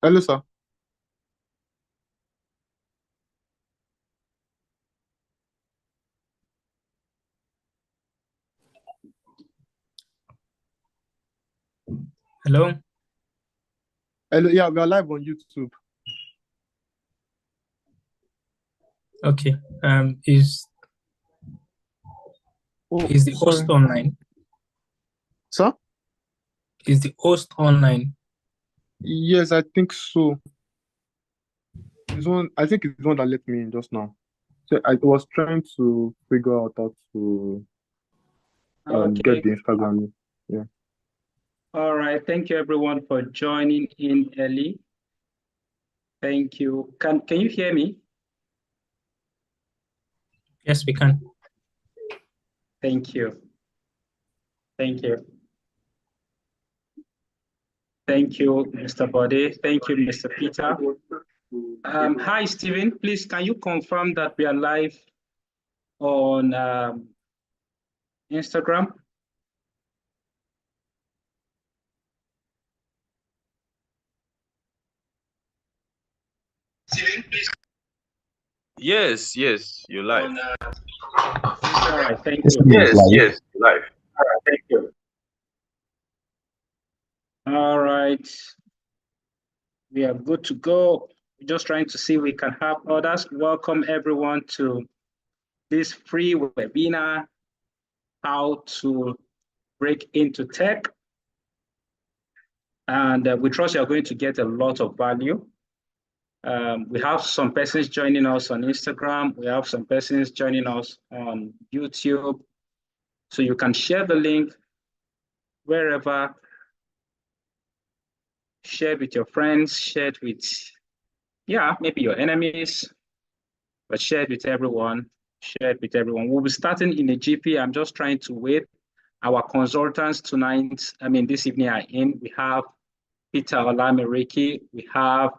Hello, sir. Hello. Hello, yeah, we are live on YouTube. Okay. Is Oh, is the host sorry. online? Sir? Is the host online? Yes, I think so. I think it's one that let me in just now. So I was trying to figure out how to get Okay. the Instagram. Yeah. All right. Thank you everyone for joining in early. Thank you. Can you hear me? Yes, we can. Thank you. Thank you. Thank you, Mr. Bode. Thank you, Mr. Peter. Hi, Stephen. Please, can you confirm that we are live on Instagram? Stephen, please. Yes, you're live. All right, thank you. Yes, you're live. All right, thank you. All right. We are good to go. We're just trying to see if we can have others. Welcome everyone to this free webinar, how to break into tech. And we trust you're going to get a lot of value. We have some persons joining us on Instagram. We have some persons joining us on YouTube. So you can share the link wherever, share it with your friends, share it with, maybe your enemies, but share it with everyone, share it with everyone. We'll be starting in a GP. I'm just trying to wait. Our consultants tonight, this evening are in. We have Peter Olamiriki. We have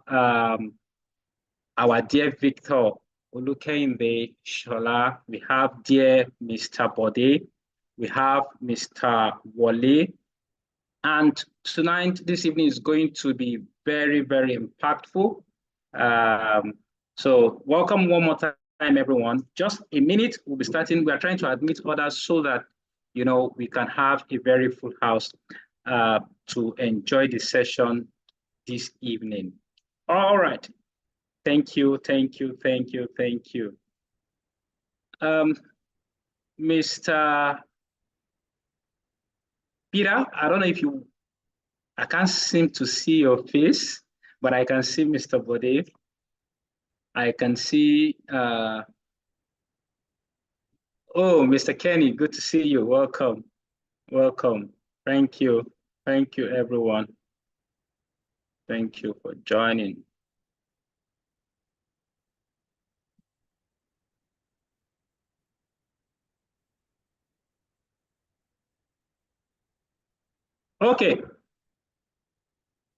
our dear Victor Olukende Shola. We have dear Mr. Bode. We have Mr. Wale. And tonight, this evening is going to be very, very impactful. So welcome one more time, everyone. Just a minute, we'll be starting. We are trying to admit others so that, we can have a very full house to enjoy the session this evening. All right. Thank you. Mr. Peter, I don't know if I can't seem to see your face, but I can see Mr. Bode. I can see, Mr. Kenny, good to see you. Welcome. Thank you, everyone. Thank you for joining. Okay.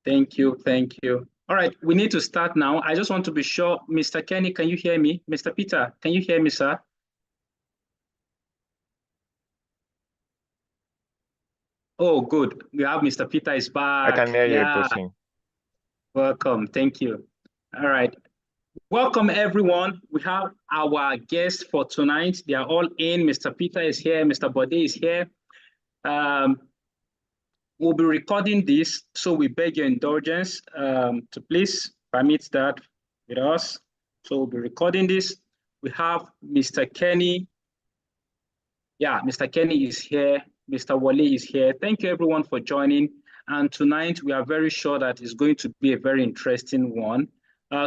Thank you. All right, we need to start now. I just want to be sure, Mr. Kenny, can you hear me? Mr. Peter, can you hear me, sir? Oh, good. We have Mr. Peter is back. I can hear you, Posting. Welcome. Thank you. All right. Welcome, everyone. We have our guests for tonight. They are all in. Mr. Peter is here. Mr. Bode is here. We'll be recording this, so we beg your indulgence to please permit that with us. So we'll be recording this. We have Mr. Kenny. Yeah, Mr. Kenny is here. Mr. Wale is here. Thank you, everyone, for joining. And tonight, we are very sure that it's going to be a very interesting one.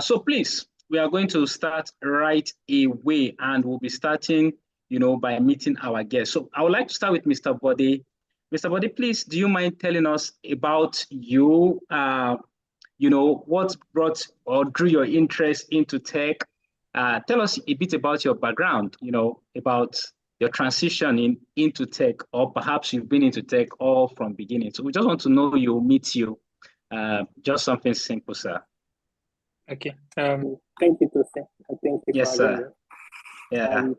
So please, we are going to start right away, and we'll be starting, by meeting our guests. So I would like to start with Mr. Bode. Mr. Bode, please, do you mind telling us about you? What brought or drew your interest into tech? Tell us a bit about your background, about your transition into tech, or perhaps you've been into tech all from beginning. So we just want to know you, meet you, just something simple, sir. Okay. Thank you, Tosin. Thank you yes, for having sir. me. Yeah.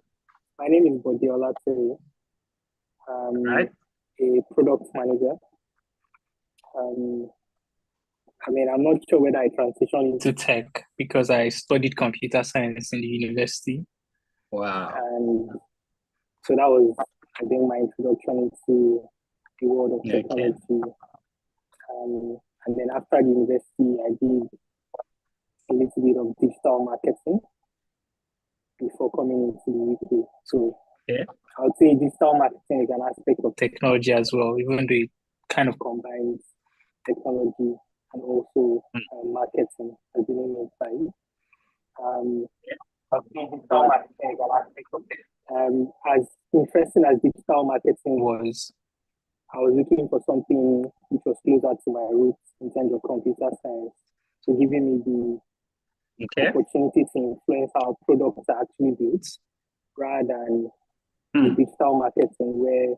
My name is Bodiola Terry. I'm right. a product manager. I mean, I'm not sure whether I transitioned into tech because I studied computer science in the university. Wow. And so that was, I think, my introduction into the world of Okay. technology. And then after the university, I did a little bit of digital marketing before coming into the UK. So Okay. I would say digital marketing is an aspect of technology as well, even though it kind of combines technology and also marketing, as the name implies. Digital marketing is an aspect of it. As interesting as digital marketing was, I was looking for something which was closer to my roots in terms of computer science. So giving me the opportunity to influence how products are actually built rather than the digital marketing where it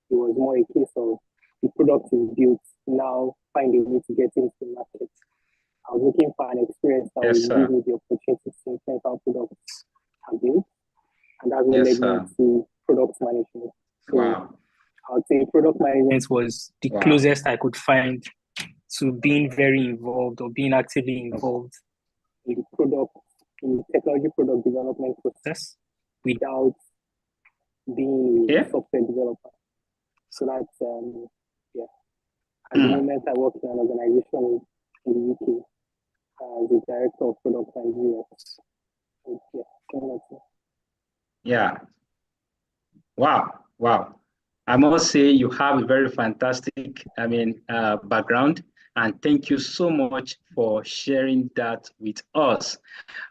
was more a case of the product is built, now find a way to get into the market. I was looking for an experience that would give me the opportunity to influence how products are built. And that's what led me to product management. So I would say product management was the closest I could find to being very involved or being actively involved in the product, in the technology product development process without being a software developer. So that's, At the moment, I work in an organization in the UK as the director of product and UX. Yeah. Wow. I must say you have a very fantastic, background, and thank you so much for sharing that with us.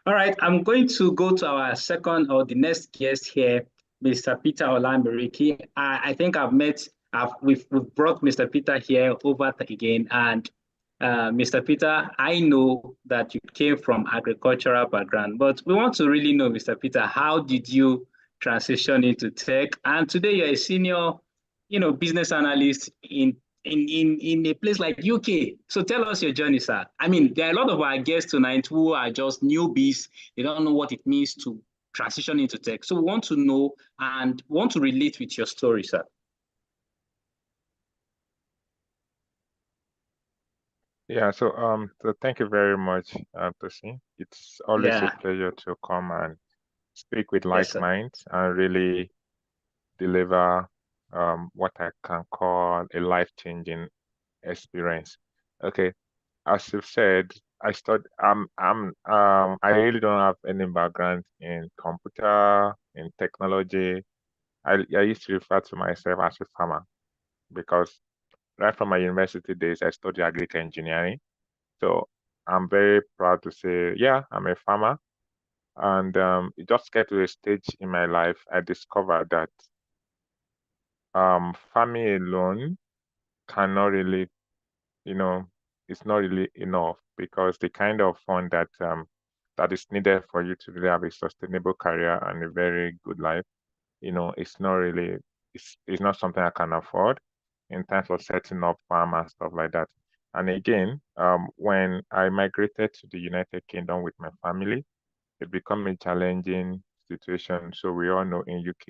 All right, I'm going to go to our second or the next guest here, Mr. Peter Olamberiki. I think we've brought Mr. Peter here over again, and Mr. Peter, I know that you came from agricultural background, but we want to really know, Mr. Peter, how did you transition into tech? And today you're a senior, business analyst in a place like UK. So tell us your journey, sir. I mean, there are a lot of our guests tonight who are just newbies. They don't know what it means to transition into tech. So we want to know and want to relate with your story, sir. Yeah, so thank you very much, Tosin. It's always a pleasure to come and speak with like minds and really deliver what I can call a life-changing experience. Okay, as you've said, I really don't have any background in computer, in technology. I used to refer to myself as a farmer because right from my university days, I studied agricultural engineering. So I'm very proud to say, yeah, I'm a farmer. And it just get to a stage in my life, I discovered that farming alone cannot really, it's not really enough because the kind of fund that is needed for you to really have a sustainable career and a very good life, it's not really, it's not something I can afford in terms of setting up farm and stuff like that. And again, when I migrated to the United Kingdom with my family, it became a challenging situation. So we all know in UK,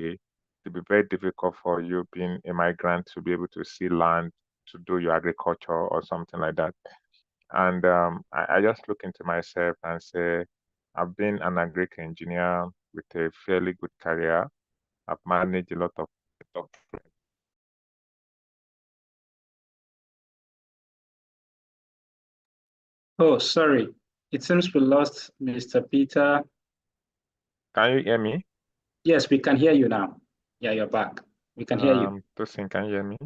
it'll be very difficult for you being a migrant to be able to see land to do your agriculture or something like that. And I just look into myself and say, I've been an agricultural engineer with a fairly good career. I've managed a lot of Oh, sorry. It seems we lost Mr. Peter. Can you hear me? Yes, we can hear you now. Yeah, you're back. We can hear you. Tosin, can you hear me?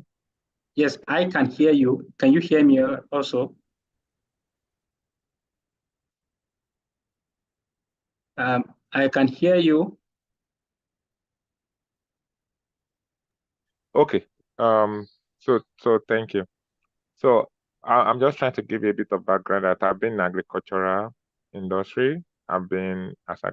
Yes, I can hear you. Can you hear me also? I can hear you. Okay. So thank you. So I'm just trying to give you a bit of background that I've been in agricultural industry. I've been as a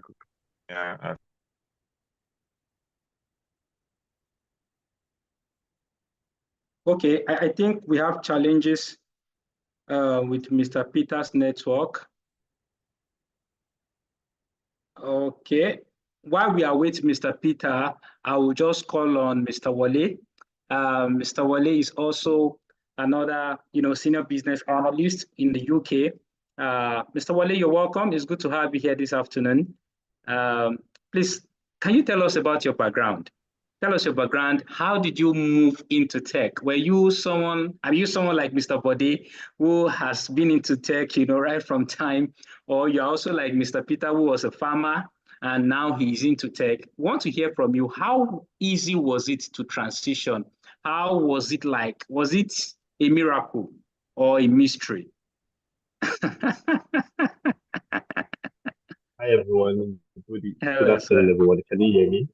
Okay, I think we have challenges with Mr. Peter's network. Okay, while we await Mr. Peter, I will just call on Mr. Wale. Mr. Wale is also another, senior business analyst in the UK. Mr. Wale, you're welcome. It's good to have you here this afternoon. Please, can you tell us about your background? Tell us your background. How did you move into tech? Are you someone like Mr. Bode, who has been into tech, right from time, or you're also like Mr. Peter, who was a farmer and now he's into tech? We want to hear from you. How easy was it to transition? How was it like? Was it a miracle or a mystery? Hi everyone. Good afternoon, everyone. Can you hear me?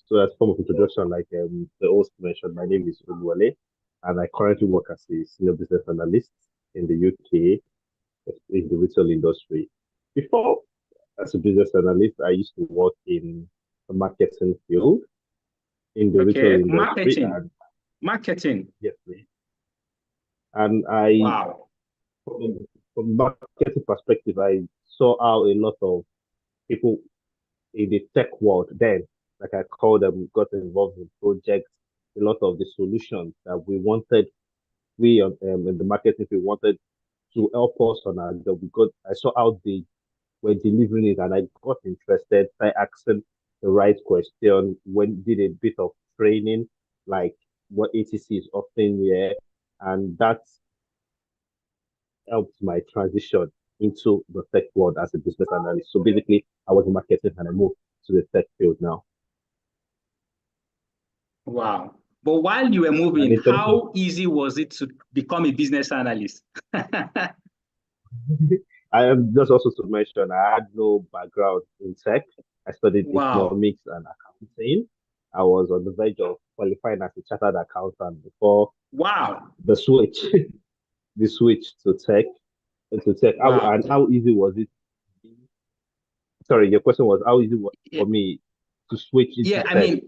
So as form of introduction, like the host mentioned, my name is Oluwale, and I currently work as a senior business analyst in the UK in the retail industry. Before, as a business analyst, I used to work in the marketing field in the retail industry. Marketing. Yes, please. And wow. From marketing perspective, I saw how a lot of people in the tech world then, like I call them, got involved in projects, a lot of the solutions that we wanted, in the marketing, we wanted to help us on our job, because I saw how they were delivering it and I got interested. I asked the right question, did a bit of training, like what ATC is offering here, and that helped my transition into the tech world as a business analyst. So basically, I was in marketing and I moved to the tech field now. Wow. But while you were moving, how easy was it to become a business analyst? I am just also to mention, I had no background in tech. I studied economics and accounting. I was on the verge of qualifying as a chartered accountant before the switch to tech. Wow. How easy was it? Sorry, your question was how easy was it for me to switch into tech? I mean,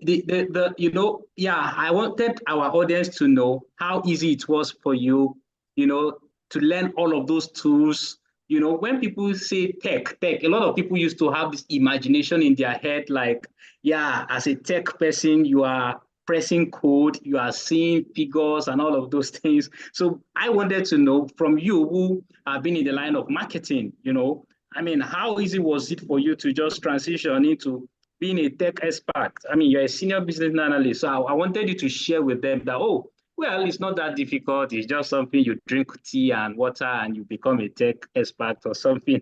I wanted our audience to know how easy it was for you, to learn all of those tools. When people say tech, a lot of people used to have this imagination in their head, like, as a tech person, you are pressing code, you are seeing figures and all of those things. So I wanted to know from you, who have been in the line of marketing, I mean, how easy was it for you to just transition into being a tech expert? I mean, you're a senior business analyst, so I wanted you to share with them that, well, it's not that difficult. It's just something you drink tea and water and you become a tech expert or something.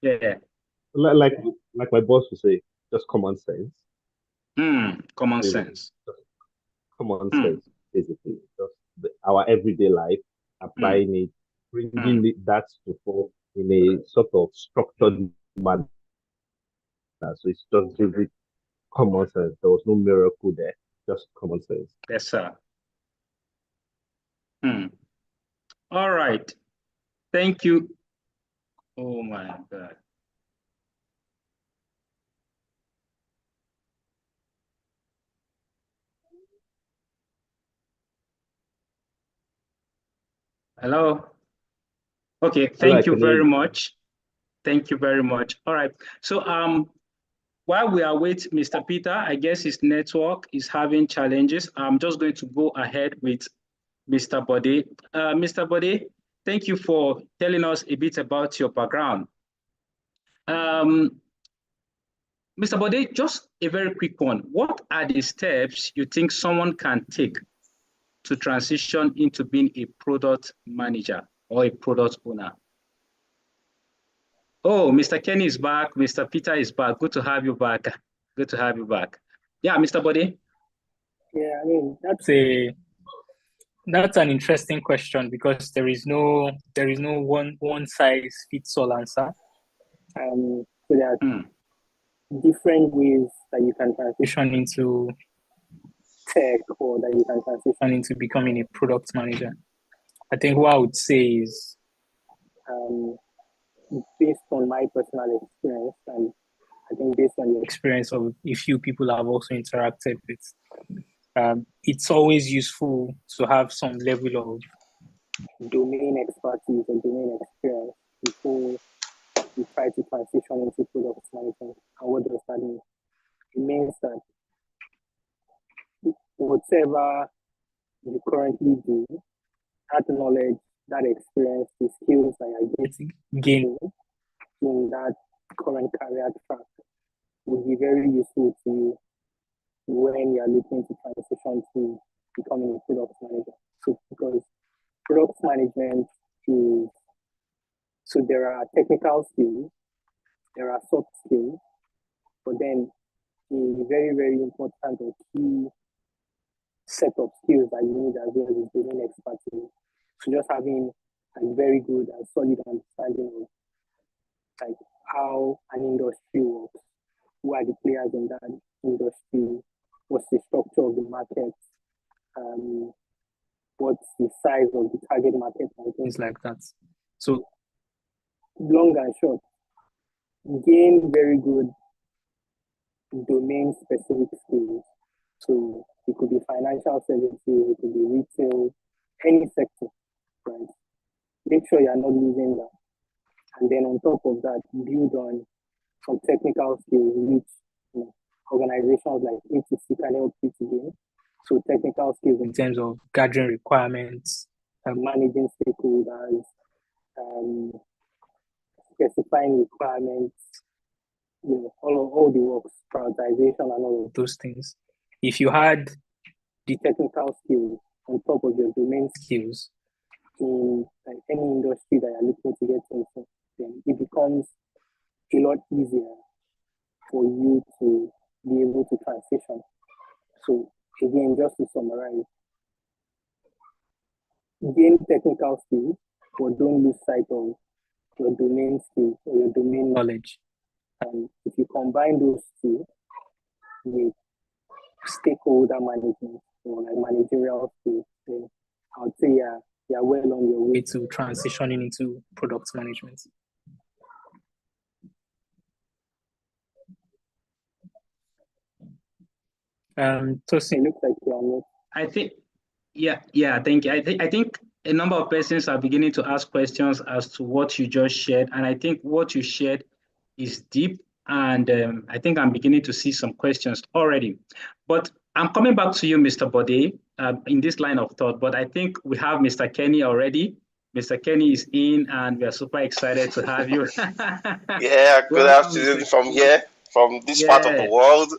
Yeah. Like my boss would say, just common sense. Common sense. Common sense, basically. Just our everyday life, applying it, bringing that to form in a sort of structured manner. So it's just really common sense. There was no miracle there, just common sense. Yes, sir. All right. Thank you. Oh my God. Hello. Okay, thank you very much. Thank you very much. All right. So while we are with Mr. Peter, I guess his network is having challenges. I'm just going to go ahead with Mr. Bode. Mr. Bode, thank you for telling us a bit about your background. Mr. Bode, just a very quick one. What are the steps you think someone can take to transition into being a product manager or a product owner? Oh, Mr. Kenny is back. Mr. Peter is back. Good to have you back. Good to have you back. Yeah, Mr. Bode. Yeah, I mean, that's an interesting question, because there is no one size fits all answer. So there are different ways that you can transition into tech, or that you can transition into becoming a product manager. I think what I would say is, based on my personal experience, and I think based on the experience of a few people I've also interacted with, it's always useful to have some level of domain expertise or domain experience before you try to transition into product management. And what does that mean? It means that whatever you currently do, that knowledge, that experience, the skills that you're getting in that current career track would be very useful to you when you're looking to transition to becoming a product manager. So because product management is, so there are technical skills, there are soft skills, but then a very, very important or key set of skills that you need as well is domain expertise. So just having a very good and solid understanding of like how an industry works, who are the players in that industry, what's the structure of the market, what's the size of the target market, and things like that. So long and short, gain very good domain specific skills. So it could be financial services, it could be retail, any sector, right? Make sure you're not losing that. And then on top of that, build on some technical skills which organizations like ATC can help you to gain. So technical skills in terms of gathering requirements, managing stakeholders, specifying requirements, all the works, prioritization and all of those things. If you had the technical skills on top of your domain skills in like any industry that you're looking to get into, then it becomes a lot easier for you to be able to transition. So again, just to summarize, gain technical skills, but don't lose sight of your domain skills or your domain knowledge. And if you combine those two with stakeholder management or like managerial skills, then I would say you're well on your way to transitioning into product management. Tosin, looks like you're on. I think, thank you. I think a number of persons are beginning to ask questions as to what you just shared, and I think what you shared is deep, and I think I'm beginning to see some questions already. But I'm coming back to you, Mr. Bode, in this line of thought, but I think we have Mr. Kenny already. Mr. Kenny is in, and we are super excited to have you. Yeah, good afternoon from here, from this part of the world.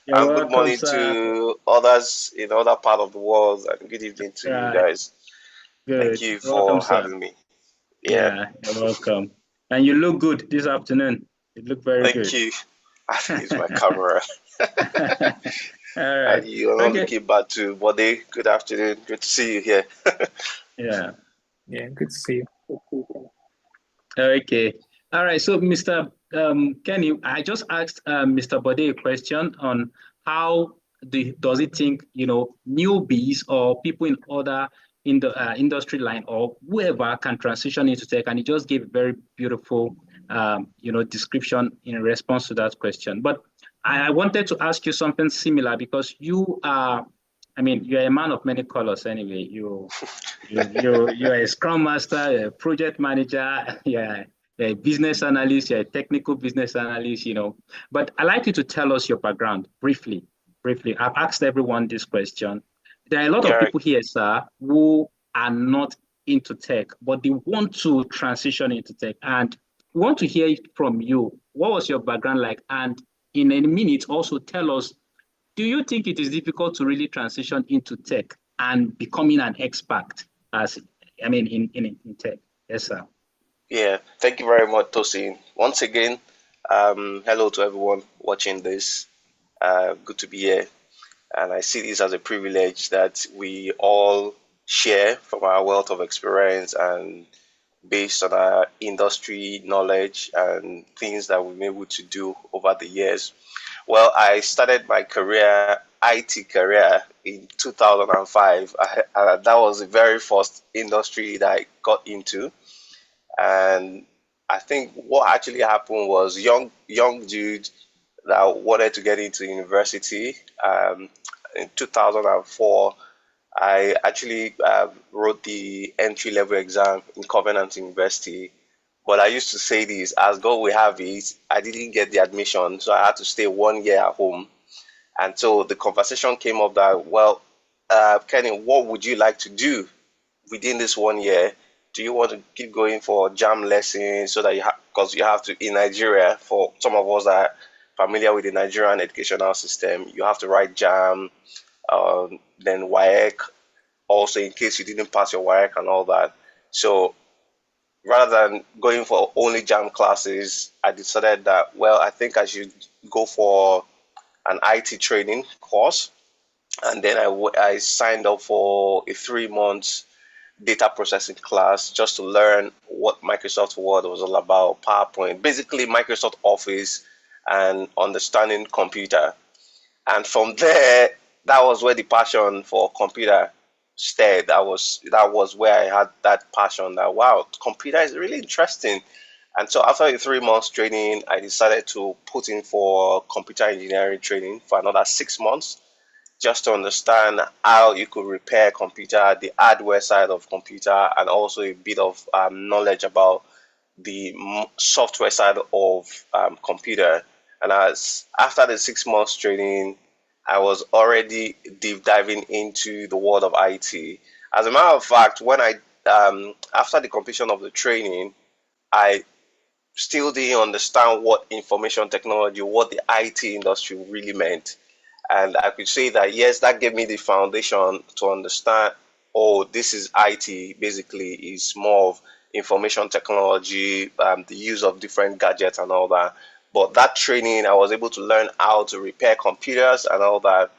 And welcome, good morning to others in other part of the world, and good evening to you guys. Good. Thank you for having me. Yeah, you're welcome. And you look good this afternoon. You look very good. Thank you. I think it's my camera. All right. And you're not looking bad too, Bode. Good afternoon. Good to see you here. Yeah, good to see you. Okay. All right. So, Mr. Kenny, I just asked Mr. Bode a question on how does he think, newbies or people in other in the industry line or whoever can transition into tech, and he just gave a very beautiful, description in response to that question. But I wanted to ask you something similar because you are, you're a man of many colors anyway. You're a Scrum Master, you're a project manager, you're a business analyst, you're a technical business analyst, But I'd like you to tell us your background briefly. I've asked everyone this question. There are a lot of people here, sir, who are not into tech, but they want to transition into tech. And we want to hear it from you. What was your background like? And in a minute, also tell us, do you think it is difficult to really transition into tech and becoming an expert in tech? Yes, sir. Yeah, thank you very much, Tosin. Once again, hello to everyone watching this. Good to be here. And I see this as a privilege that we all share from our wealth of experience and based on our industry knowledge and things that we've been able to do over the years. Well, I started my IT career in 2005. That was the very first industry that I got into. And I think what actually happened was young dude that wanted to get into university. In 2004, I actually wrote the entry-level exam in Covenant University. But I used to say this, as God will have it, I didn't get the admission, so I had to stay 1 year at home. And so the conversation came up that, well, Kenny, what would you like to do within this 1 year? Do you want to keep going for jam lessons so that because you have to, in Nigeria, for some of us that are familiar with the Nigerian educational system, you have to write jam, then WAEC, also in case you didn't pass your WAEC and all that. So rather than going for only jam classes, I decided that, well, I think I should go for an IT training course. And then I signed up for a 3 month data processing class just to learn what Microsoft Word was all about, PowerPoint, basically Microsoft Office and understanding computer. And from there, that was where the passion for computer stayed. That was where I had that passion that, wow, computer is really interesting. And so after the 3 months training, I decided to put in for computer engineering training for another 6 months, just to understand how you could repair computer, the hardware side of computer, and also a bit of knowledge about the software side of computer. And after the 6 months training, I was already deep diving into the world of IT. As a matter of fact, when I after the completion of the training, I still didn't understand what information technology, what the IT industry really meant. And I could say that, yes, that gave me the foundation to understand, oh, this is IT, basically, is more of information technology, the use of different gadgets and all that. But that training, I was able to learn how to repair computers and all that.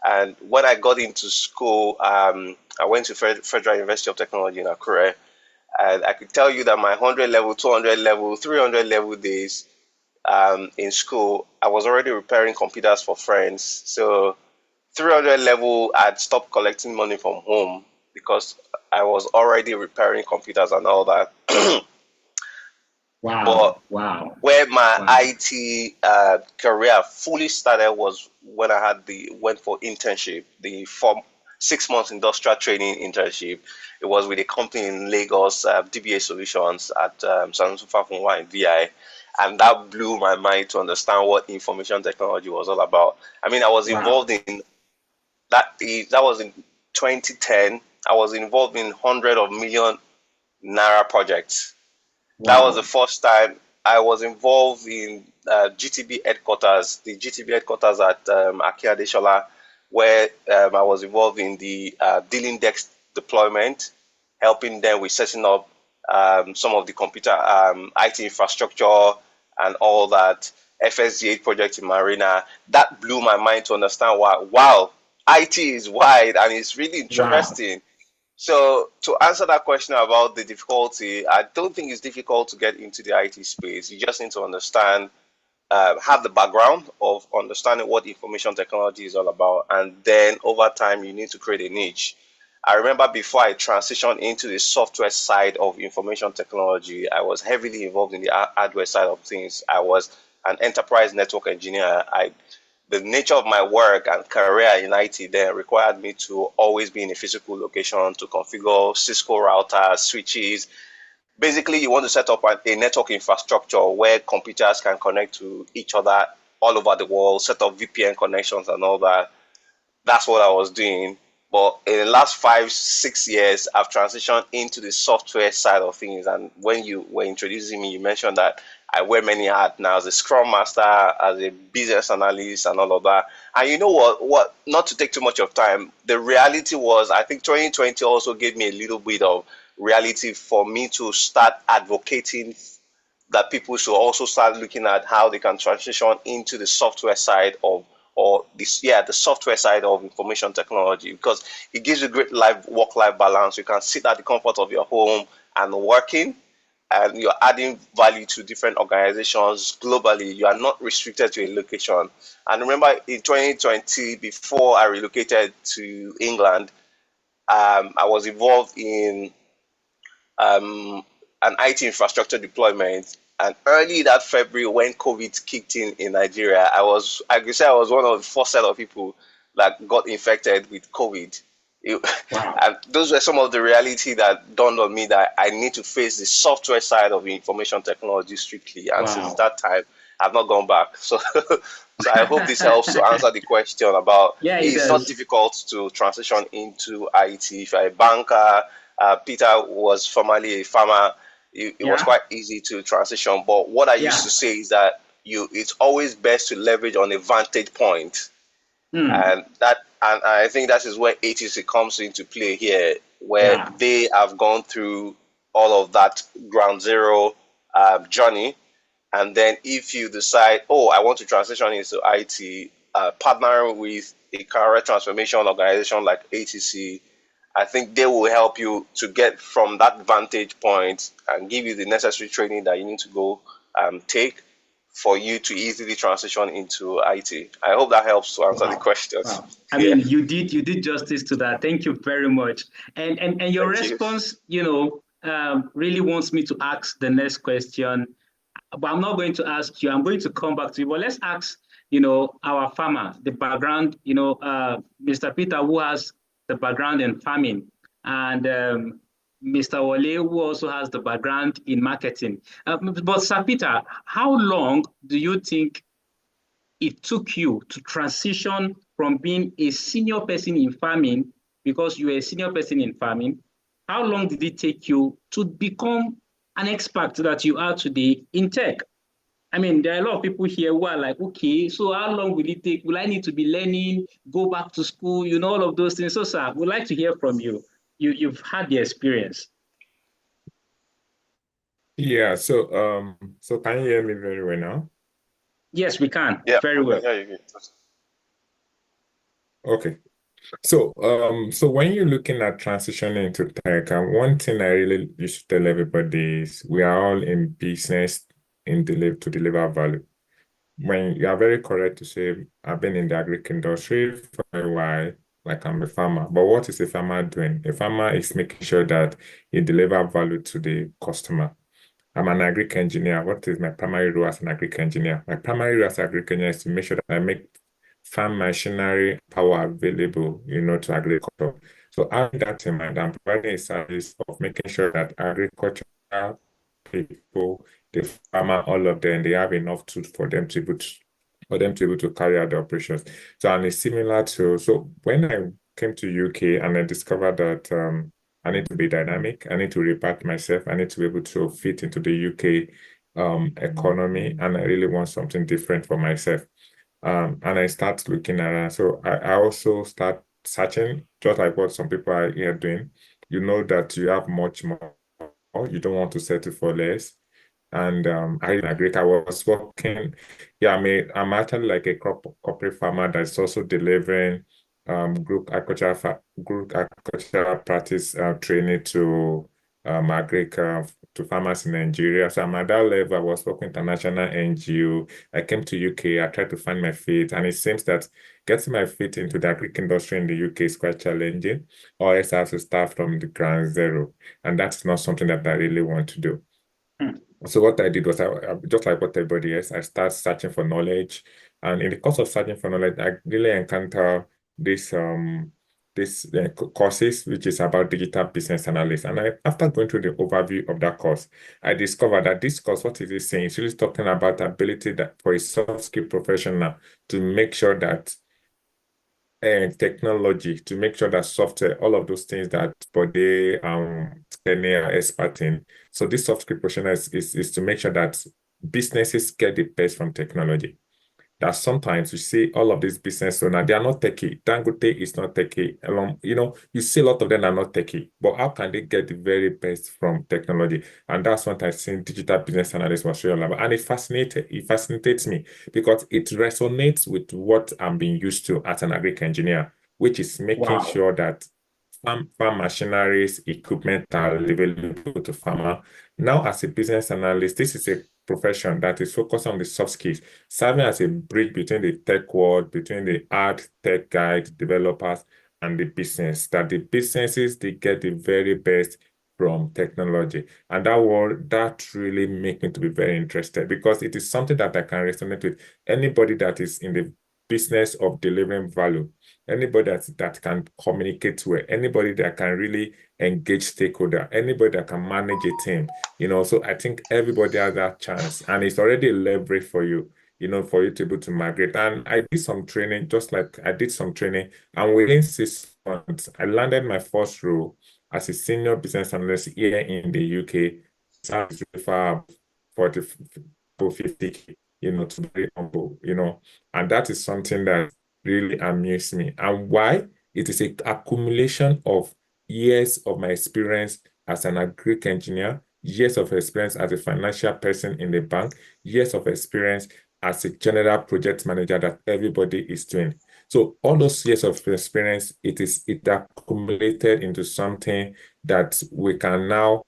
And when I got into school, I went to Federal University of Technology in Akure. And I could tell you that my 100 level, 200 level, 300 level days in school, I was already repairing computers for friends. So 300 level, I'd stopped collecting money from home because I was already repairing computers and all that. Wow. But Wow. where my Wow. IT career fully started was when I went for internship, the 6 months industrial training internship. It was with a company in Lagos, DBA Solutions at Sansufa in VI. And that blew my mind to understand what information technology was all about. I mean, I was involved in that. That was in 2010. I was involved in hundred of million naira projects. That was the first time I was involved in GTB headquarters, the GTB headquarters at Akia Deshola, where I was involved in the dealing desk deployment, helping them with setting up some of the computer IT infrastructure and all that. FSGA project in Marina. That blew my mind to understand why, wow, IT is wide and it's really interesting. So to answer that question about the difficulty, I don't think it's difficult to get into the IT space. You just need to understand, have the background of understanding what information technology is all about, and then over time you need to create a niche. I remember before I transitioned into the software side of information technology, I was heavily involved in the hardware side of things. I was an enterprise network engineer. The nature of my work and career in IT then required me to always be in a physical location to configure Cisco routers, switches. Basically, you want to set up a network infrastructure where computers can connect to each other all over the world, set up VPN connections and all that. That's what I was doing. But in the last 5, 6 years, I've transitioned into the software side of things. And when you were introducing me, you mentioned that I wear many hats now as a Scrum Master, as a business analyst, and all of that. And you know what? Not to take too much of time, the reality was, I think 2020 also gave me a little bit of reality for me to start advocating that people should also start looking at how they can transition into the software side of the software side of information technology, because it gives you great work-life balance. You can sit at the comfort of your home and working, and you're adding value to different organizations globally. You are not restricted to a location. And remember, in 2020, before I relocated to England, I was involved in an IT infrastructure deployment. And early that February, when COVID kicked in Nigeria, I could say I was one of the first set of people that got infected with COVID. And those were some of the reality that dawned on me, that I need to face the software side of information technology strictly. And since that time, I've not gone back. So, so I hope this helps to answer the question about Yeah, it it's not does. difficult to transition into IT. If you're a banker, Peter was formerly a farmer. It was Yeah, quite easy to transition. But what I used yeah. to say is that it's always best to leverage on a vantage point, and I think that is where ATC comes into play here, where Yeah. they have gone through all of that ground zero journey, and then if you decide, oh, I want to transition into IT, partnering with a career transformation organization like ATC, I think they will help you to get from that vantage point and give you the necessary training that you need to go take for you to easily transition into IT. I hope that helps to answer the Wow. questions. Wow. I Yeah. mean, you did justice to that. Thank you very much. And your Thank you. response, really wants me to ask the next question. But I'm not going to ask you. I'm going to come back to you. But let's ask, our farmer, the background, Mr. Peter, who has the background in farming, and Mr. Wale, who also has the background in marketing. But Sir Peter, how long do you think it took you to transition from being a senior person in farming, because you were a senior person in farming? How long did it take you to become an expert that you are today in tech? I mean, there are a lot of people here who are like, okay, so how long will it take? Will I need to be learning, go back to school, all of those things? So, sir, we'd like to hear from you. You've had the experience. Yeah, so can you hear me very well now? Yes, we can. Yeah. Very well. Yeah. Okay. So when you're looking at transitioning into tech, one thing I really used to tell everybody is we are all in business to deliver value. When you are very correct to say I've been in the agric industry for a while, like I'm a farmer. But what is a farmer doing? A farmer is making sure that he delivers value to the customer. I'm an agric engineer. What is my primary role as an agric engineer? My primary role as an agric engineer is to make sure that I make farm machinery power available, to agriculture. So having that in mind, I'm providing a service of making sure that agricultural people, the farmer, all of them, they have enough tools for them to be able to carry out the operations. So and it's similar to when I came to UK and I discovered that I need to be dynamic, I need to repack myself, I need to be able to fit into the UK economy, and I really want something different for myself. And I start looking around. So I also start searching, just like what some people are here doing. You know that you have much more. You don't want to settle for less. And I agree. I was working. Yeah, I'm actually like a corporate farmer that's also delivering group agricultural practice training to to farmers in Nigeria. So I'm at that level. I was working with international NGO. I came to UK. I tried to find my feet, and it seems that getting my feet into the agric industry in the UK is quite challenging, or else I have to start from the ground zero, and that's not something that I really want to do. So what I did was, just like what everybody else, I started searching for knowledge, and in the course of searching for knowledge, I really encountered this courses, which is about digital business analyst. And after going through the overview of that course, I discovered that this course, what is it saying? It's really talking about the ability that for a soft skill professional to make sure that technology, to make sure that software, all of those things that Bode Kenny are expert in. So this soft skill professional is to make sure that businesses get the best from technology. That sometimes you see all of these business owners, they are not techie. Dangote is not techie. You see a lot of them are not techie, but how can they get the very best from technology? And that's what I think digital business analyst was really about. And it fascinates me because it resonates with what I'm being used to as an agric engineer, which is making sure that farm machineries, equipment are available to farmer. Now, as a business analyst, this is a profession that is focused on the soft skills, serving as a bridge between the tech world, between the art, tech guide, developers, and the business, that the businesses, they get the very best from technology. And that really makes me to be very interested because it is something that I can resonate with. Anybody that is in the business of delivering value. Anybody that can communicate well, anybody that can really engage stakeholder, anybody that can manage a team, So I think everybody has that chance, and it's already a leverage for you, for you to be able to migrate. And I did some training, just like I did some training, and within 6 months, I landed my first role as a senior business analyst here in the UK. Sounds really far 40 to 50K, to be very humble, and that is something that really amused me. And why? It is a accumulation of years of my experience as an agric engineer, years of experience as a financial person in the bank, years of experience as a general project manager that everybody is doing. So all those years of experience, it accumulated into something that we can now,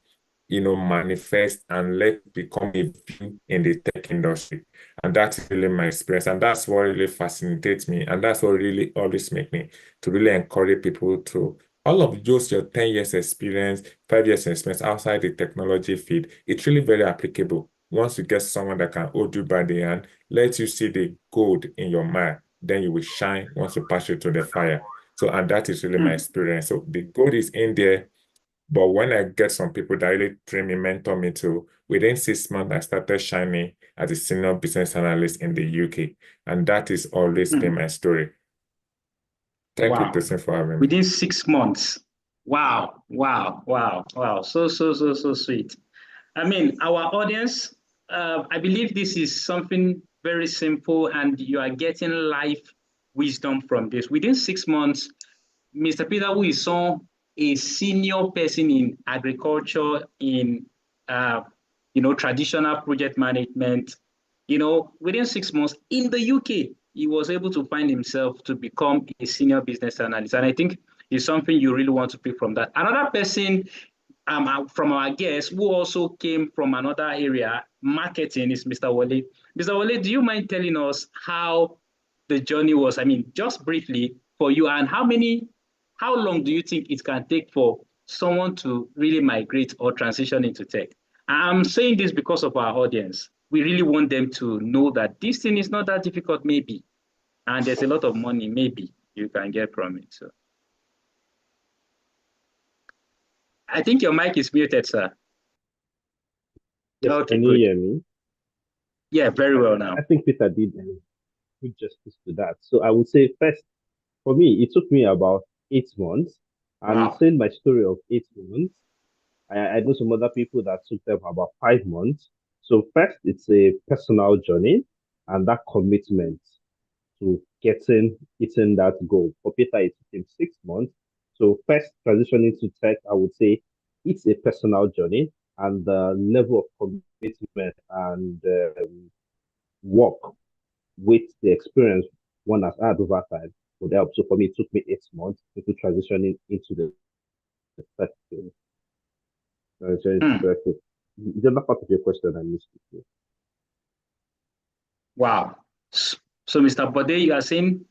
manifest and let become a view in the tech industry. And that's really my experience. And that's what really fascinates me. And that's what really always makes me to really encourage people to all of those, your 10 years experience, 5 years experience outside the technology field, it's really very applicable. Once you get someone that can hold you by the hand, let you see the gold in your mind, then you will shine once you pass you to the fire. So, and that is really my experience. So the gold is in there. But when I get some people that really train me, mentor me too, within 6 months, I started shining as a senior business analyst in the UK. And that is always been my story. Thank you, Tosin, for having me. Within 6 months. Wow, wow, wow, wow. So sweet. I mean, our audience, I believe this is something very simple, and you are getting life wisdom from this. Within 6 months, Mr. Peter, who is a senior person in agriculture, in traditional project management, within 6 months in the UK, he was able to find himself to become a senior business analyst. And I think it's something you really want to pick from that. Another person from our guest who also came from another area, marketing, is Mr. Wale. Mr. Wale, do you mind telling us how the journey was? I mean, just briefly for you, and how long do you think it can take for someone to really migrate or transition into tech? I'm saying this because of our audience. We really want them to know that this thing is not that difficult, maybe. And there's a lot of money, maybe, you can get from it. So I think your mic is muted, sir. Yes, okay, can you hear me? Yeah, very well now. I think Peter did good justice to that. So I would say first, for me, it took me about 8 months. And saying my story of 8 months, I know some other people that took them about 5 months. So first, it's a personal journey and that commitment to hitting that goal. For Peter, it took him 6 months. So first, transitioning to tech, I would say it's a personal journey, and the level of commitment and work with the experience one has had over time would help. So for me, it took me 8 months into transitioning into the tech field. The other part of your question, I missed it. Wow. So, Mr. Bode, you are saying,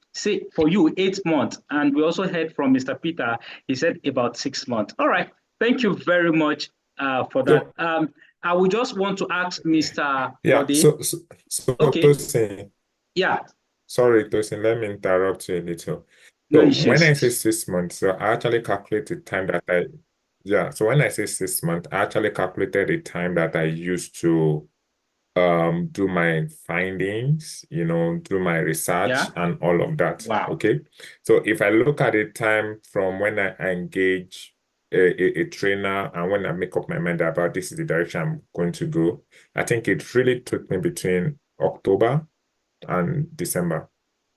for you, 8 months. And we also heard from Mr. Peter, he said about 6 months. All right. Thank you very much for that. I would just want to ask Mr. Bode. So okay. Tosin, yeah. Sorry, Tosin, let me interrupt you a little. No So issues. when I say 6 months, so I actually calculate the time that so when I say 6 months, I actually calculated the time that I used to do my findings, do my research and all of that. Wow. Okay. So if I look at the time from when I engage a trainer and when I make up my mind about this is the direction I'm going to go, I think it really took me between October and December,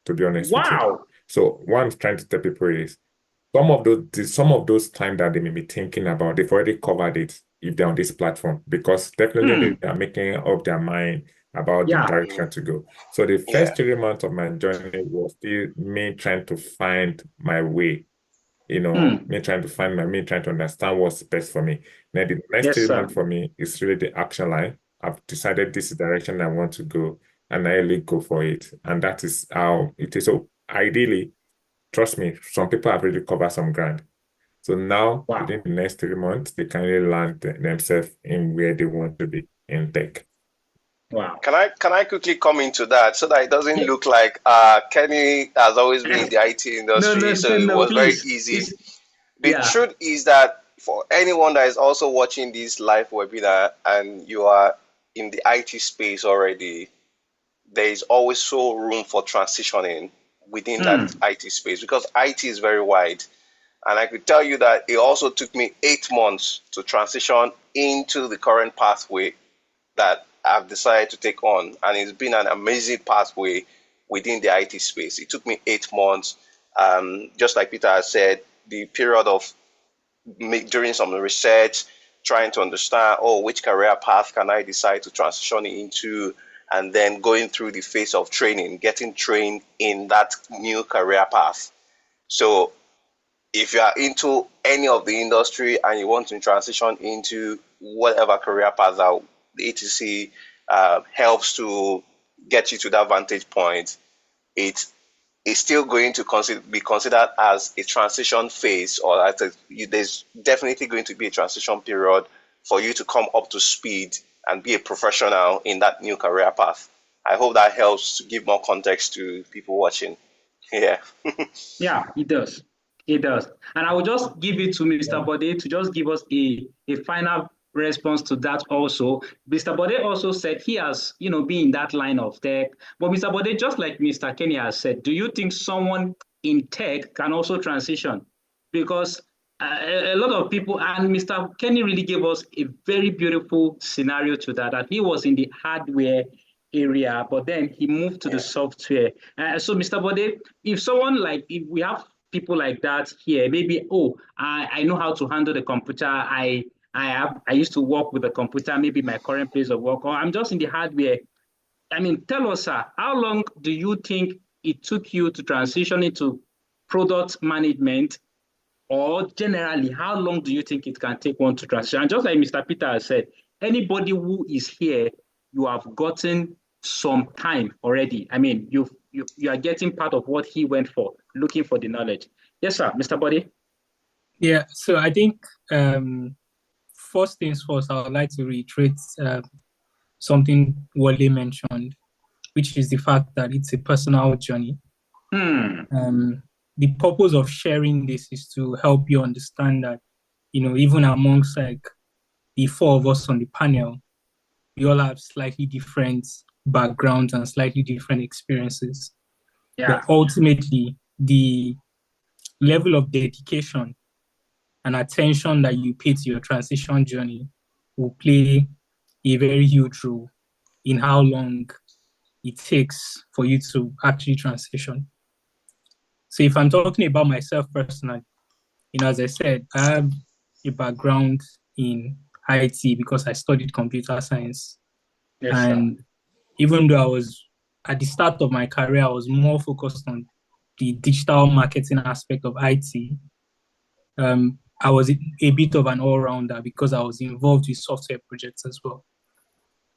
to be honest with you. So what I'm trying to tell people is some of those time that they may be thinking about, they've already covered it if they're on this platform, because definitely they are making up their mind about the direction to go. So the first 3 months of my journey was still me trying to find my way, me trying to understand what's best for me. Now the next 3 months for me is really the action line. I've decided this is the direction I want to go, and I really go for it. And that is how it is. So ideally, trust me, some people have really covered some ground. So now, within the next 3 months, they can really land themselves in where they want to be in tech. Wow. Can I quickly come into that so that it doesn't Yeah. look like Kenny has always been in the IT industry, so it was very easy. The Yeah. truth is that for anyone that is also watching this live webinar and you are in the IT space already, there is always so room for transitioning within that IT space because IT is very wide. And I could tell you that it also took me 8 months to transition into the current pathway that I've decided to take on. And it's been an amazing pathway within the IT space. It took me 8 months. Just like Peter has said, the period of doing some research, trying to understand, which career path can I decide to transition into, and then going through the phase of training, getting trained in that new career path. So if you are into any of the industry and you want to transition into whatever career path that the ATC helps to get you to that vantage point, it is still going to be considered as a transition phase, or there's definitely going to be a transition period for you to come up to speed and be a professional in that new career path. I hope that helps to give more context to people watching. Yeah. Yeah, it does. It does. And I will just give it to Mr. Bode to just give us a final response to that also. Mr. Bode also said he has, been in that line of tech. But Mr. Bode, just like Mr. Kenny has said, do you think someone in tech can also transition? Because a lot of people, and Mr. Kenny really gave us a very beautiful scenario to that he was in the hardware area, but then he moved to the software. So, Mr. Bode, if we have people like that here, maybe, I know how to handle the computer. I used to work with the computer, maybe my current place of work, or I'm just in the hardware. I mean, tell us, sir, how long do you think it took you to transition into product management? Or generally, how long do you think it can take one to transition? And just like Mr. Peter has said, anybody who is here, you have gotten some time already. I mean, you are getting part of what he went for, looking for the knowledge. Yes, sir, Mr. Body. Yeah, so I think first things first, I would like to reiterate something Wale mentioned, which is the fact that it's a personal journey. The purpose of sharing this is to help you understand that, even amongst like the four of us on the panel, we all have slightly different backgrounds and slightly different experiences. Yeah. But ultimately, the level of dedication and attention that you pay to your transition journey will play a very huge role in how long it takes for you to actually transition. So if I'm talking about myself personally, as I said, I have a background in IT because I studied computer science. Yes, and sir. Even though I was at the start of my career, I was more focused on the digital marketing aspect of IT. I was a bit of an all-rounder because I was involved with software projects as well.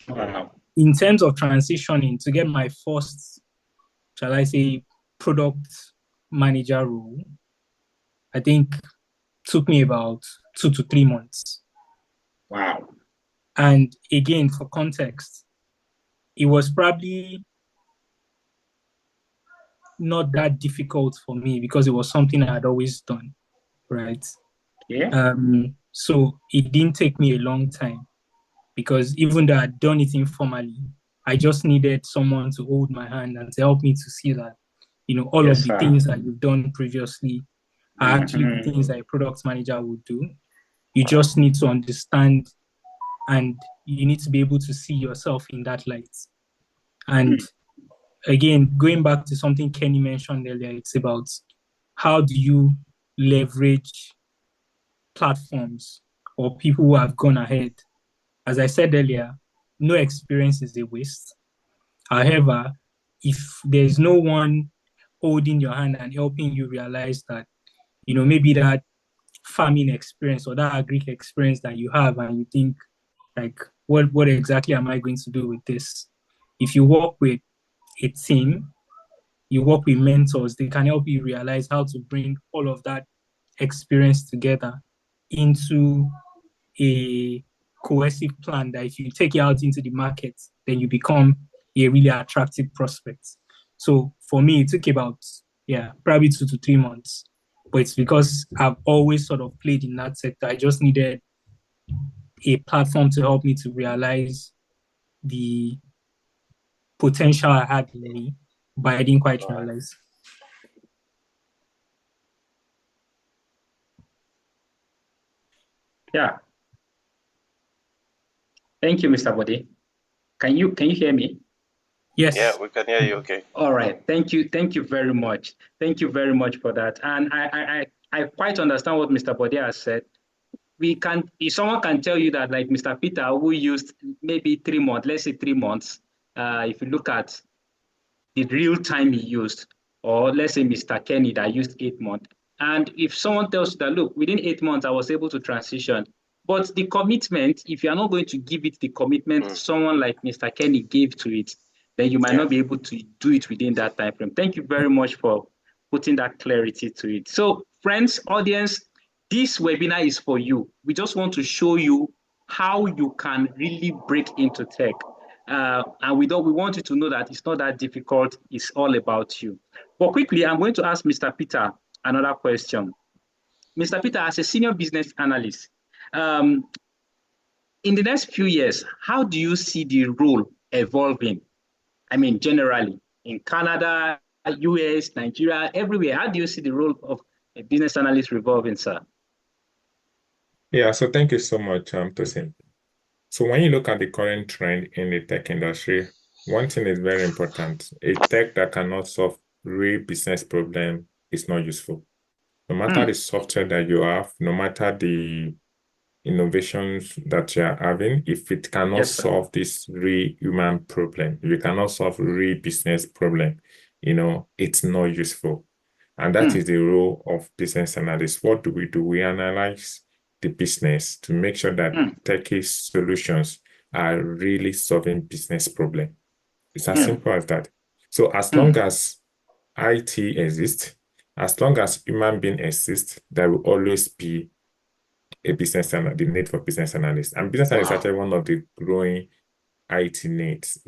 Wow. In terms of transitioning to get my first, shall I say, product manager role, I think took me about 2 to 3 months. Wow. And again, for context, it was probably not that difficult for me because it was something I had always done, right? Yeah. So it didn't take me a long time because even though I'd done it informally, I just needed someone to hold my hand and to help me to see that, all Yes, of the sir. things that you've done previously are actually the things that a product manager would do. You just need to understand and you need to be able to see yourself in that light. And again, going back to something Kenny mentioned earlier, it's about how do you leverage platforms or people who have gone ahead. As I said earlier, no experience is a waste. However, if there's no one holding your hand and helping you realize that, maybe that farming experience or that agri experience that you have and you think, like, what exactly am I going to do with this? If you work with a team, you work with mentors, they can help you realize how to bring all of that experience together into a cohesive plan that if you take it out into the market, then you become a really attractive prospect. So for me, it took about, probably 2 to 3 months. But it's because I've always sort of played in that sector. I just needed a platform to help me to realize the potential I had in me, but I didn't quite realize. Yeah. Thank you, Mr. Bode. Can you hear me? Yes. Yeah, we can hear you. Okay. All right. Thank you. Thank you very much. Thank you very much for that. And I quite understand what Mr. Bode has said. If someone can tell you that, like Mr. Peter, who used maybe 3 months, let's say 3 months, if you look at the real time he used, or let's say Mr. Kenny that used 8 months. And if someone tells you that, look, within 8 months, I was able to transition, but the commitment, if you're not going to give it the commitment someone like Mr. Kenny gave to it, then you might not be able to do it within that time frame. Thank you very much for putting that clarity to it. So friends, audience, this webinar is for you. We just want to show you how you can really break into tech. And we want you to know that it's not that difficult. It's all about you. But quickly, I'm going to ask Mr. Peter another question. Mr. Peter, as a senior business analyst, in the next few years, how do you see the role evolving? I mean, generally, in Canada, US, Nigeria, everywhere, how do you see the role of a business analyst revolving, sir? Yeah, so thank you so much, Tosin. So when you look at the current trend in the tech industry, one thing is very important. A tech that cannot solve real business problem is not useful. No matter the software that you have, no matter the innovations that you are having, if it cannot solve this real human problem, if you cannot solve real business problem, it's not useful. And that is the role of business analysts. What do? We analyze the business to make sure that techie solutions are really solving business problem. It's as simple as that. So as long as IT exists, as long as human being exists, there will always be a business analyst, the need for business analysts. And business analyst is actually one of the growing IT needs.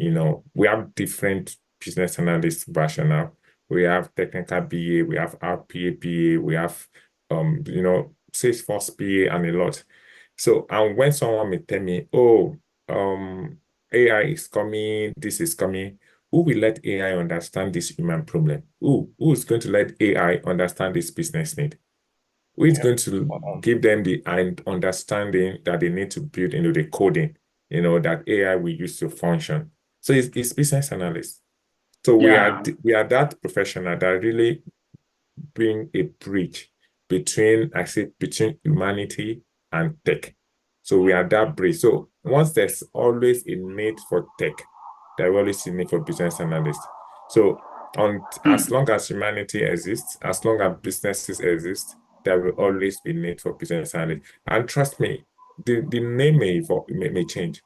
We have different business analyst version now. We have technical BA, we have RPA BA, we have Salesforce BA and a lot. So, and when someone may tell me, AI is coming, this is coming, who will let AI understand this human problem? Who is going to let AI understand this business need? Who is going to give them the understanding that they need to build into the coding, that AI will use to function? So it's business analysts. So we are that professional that really bring a bridge between humanity and tech. So we are that bridge. So once there's always a need for tech, there will always be a need for business analysts. So as long as humanity exists, as long as businesses exist, there will always be need for business analysts. And trust me, the name may change.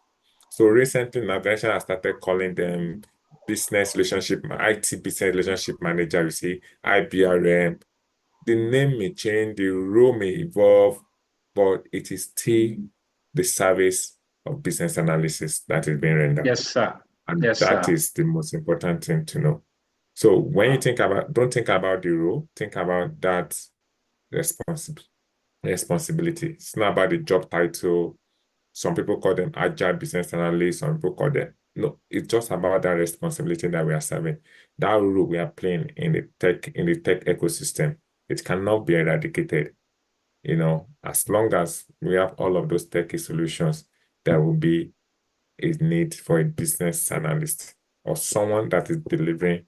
So recently, Natasha has started calling them IT business relationship manager. You see, IBRM. The name may change, the role may evolve, but it is still the service of business analysis that is being rendered. Yes, sir. And that is the most important thing to know. So when you don't think about the role, think about that responsibility. It's not about the job title. Some people call them agile business analysts, some people call them, no, it's just about that responsibility that we are serving, that role we are playing in the tech ecosystem. It cannot be eradicated. As long as we have all of those techy solutions, there will be a need for a business analyst or someone that is delivering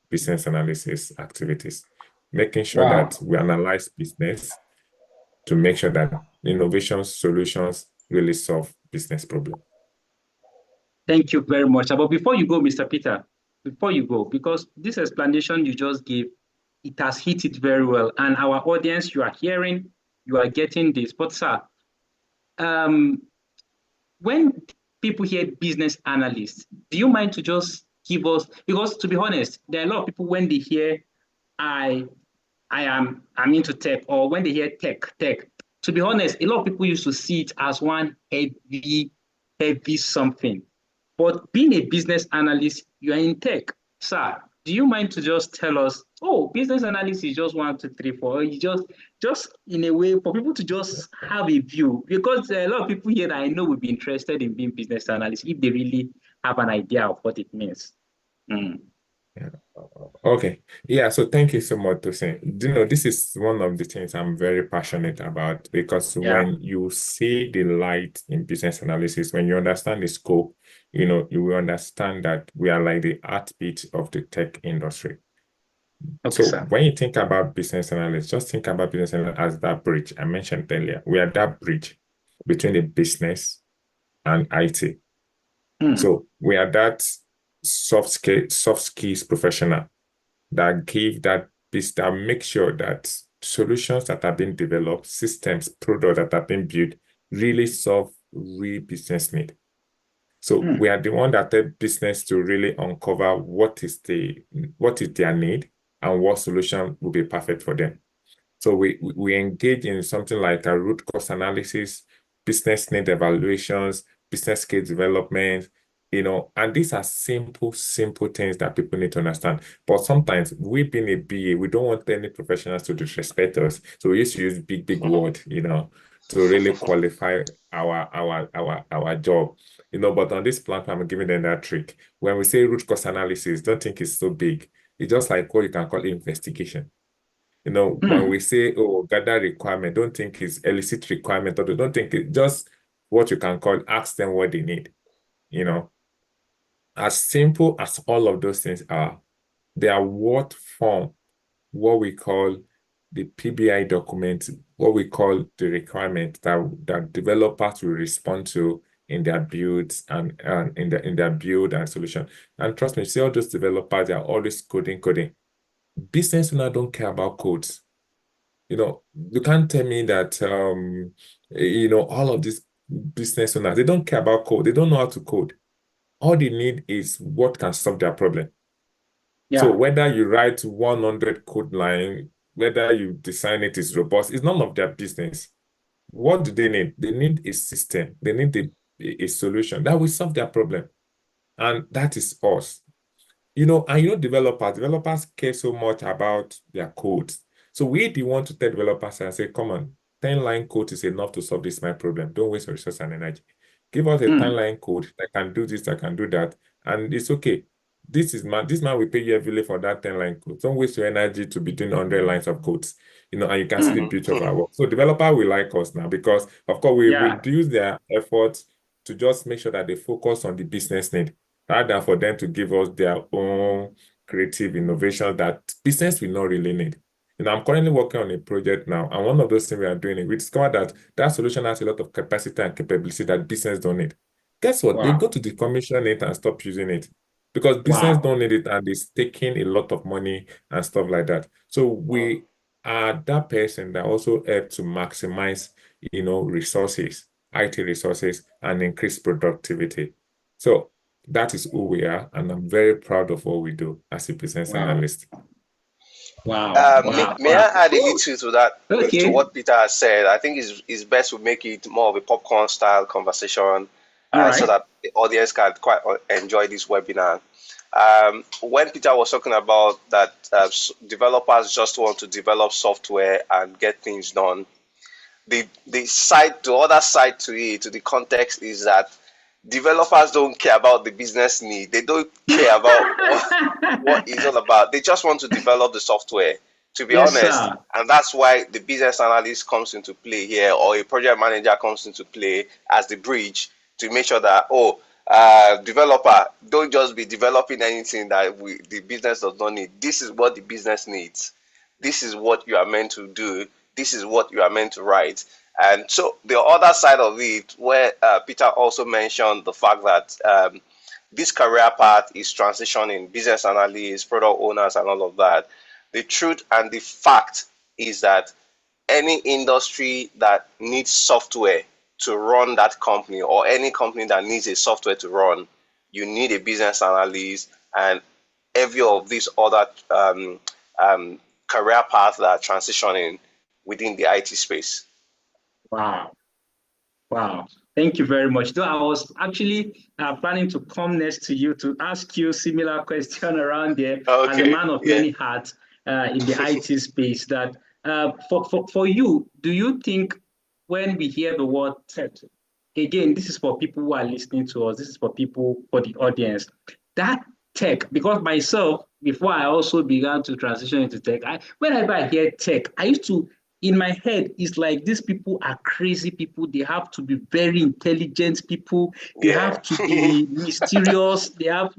business analysis activities, making sure that we analyze business to make sure that innovation solutions really solve business problem. Thank you very much. But before you go, Mr. Peter, because this explanation you just gave, it has hit it very well. And our audience, you are hearing, you are getting this. But sir, when people hear business analyst, do you mind to just give us, because to be honest, there are a lot of people when they hear I'm into tech, or when they hear tech, to be honest, a lot of people used to see it as one heavy something. But being a business analyst, you are in tech. Sir, do you mind to just tell us, oh, business analyst is just 1, 2, 3, 4, or you just in a way for people to just have a view? Because there are a lot of people here that I know would be interested in being business analysts if they really have an idea of what it means. Yeah. Okay. Yeah, so thank you so much, Tosin. This is one of the things I'm very passionate about, because when you see the light in business analysis, when you understand the scope, you will understand that we are like the heartbeat of the tech industry. Okay, So sir. when you think about business analysts, just think about business analysts as that bridge I mentioned earlier. We are that bridge between the business and IT. So we are that soft skills professional that make sure that solutions that are being developed, systems, products that are being built really solve real business need. So we are the one that help business to really uncover what is their need and what solution will be perfect for them. So we engage in something like a root cause analysis, business need evaluations, business case development, and these are simple things that people need to understand. But sometimes we being a BA, we don't want any professionals to disrespect us. So we used to use big word, to really qualify our job. But on this platform, I'm giving them that trick. When we say root cause analysis, don't think it's so big. It's just like what you can call investigation. When we say, oh, gather requirement, don't think it's elicit requirement, or don't think it's just what you can call ask them what they need. As simple as all of those things are, they are what form what we call the PBI document, what we call the requirement that developers will respond to in their builds and in their build and solution. And trust me, see all those developers, they are always coding. Business owners don't care about codes. You can't tell me that all of these business owners, they don't care about code. They don't know how to code. All they need is what can solve their problem. So whether you write 100 code line, whether you design it is robust, it's none of their business. What do they need? They need a system. They need a solution that will solve their problem. And that is us. And developers care so much about their codes. So we want to tell developers and say, come on, 10-line code is enough to solve this my problem. Don't waste your resources and energy. Give us a 10-line code that can do this, that can do that, and it's okay. This man will pay you every for that 10-line code. Don't waste your energy to be doing 100 lines of codes. And you can see the beauty of our work. So developer will like us now because, of course, we reduce their efforts to just make sure that they focus on the business need, rather than for them to give us their own creative innovation that business will not really need. I'm currently working on a project now, and one of those things we are doing, we discovered that solution has a lot of capacity and capability that business don't need. Guess what? They go to decommission it and stop using it because business don't need it and it's taking a lot of money and stuff like that. So we are that person that also help to maximize, resources, IT resources, and increase productivity. So that is who we are, and I'm very proud of what we do as a business analyst. May I add a little to that, to what Peter has said? I think it's best to make it more of a popcorn style conversation, so that the audience can quite enjoy this webinar. When Peter was talking about that developers just want to develop software and get things done, the other side to it, to the context, is that developers don't care about the business need. They don't care about what it's all about. They just want to develop the software, to be honest. Sir. And that's why the business analyst comes into play here, or a project manager comes into play as the bridge to make sure that, developer, don't just be developing anything that the business does not need. This is what the business needs. This is what you are meant to do. This is what you are meant to write. And so the other side of it, where Peter also mentioned the fact that this career path is transitioning, business analysts, product owners, and all of that. The truth and the fact is that any industry that needs software to run that company, or any company that needs a software to run, you need a business analyst, and every of these other career paths that are transitioning within the IT space. Wow. Thank you very much. Though I was actually planning to come next to you to ask you similar question around there as a man of many hats in the IT space. That for you, do you think when we hear the word tech, again, this is for people who are listening to us, this is for people, for the audience, that tech, because myself, before I also began to transition into tech, whenever I hear tech, I used to, in my head, it's like these people are crazy people. They have to be very intelligent people. They have to be mysterious. They have,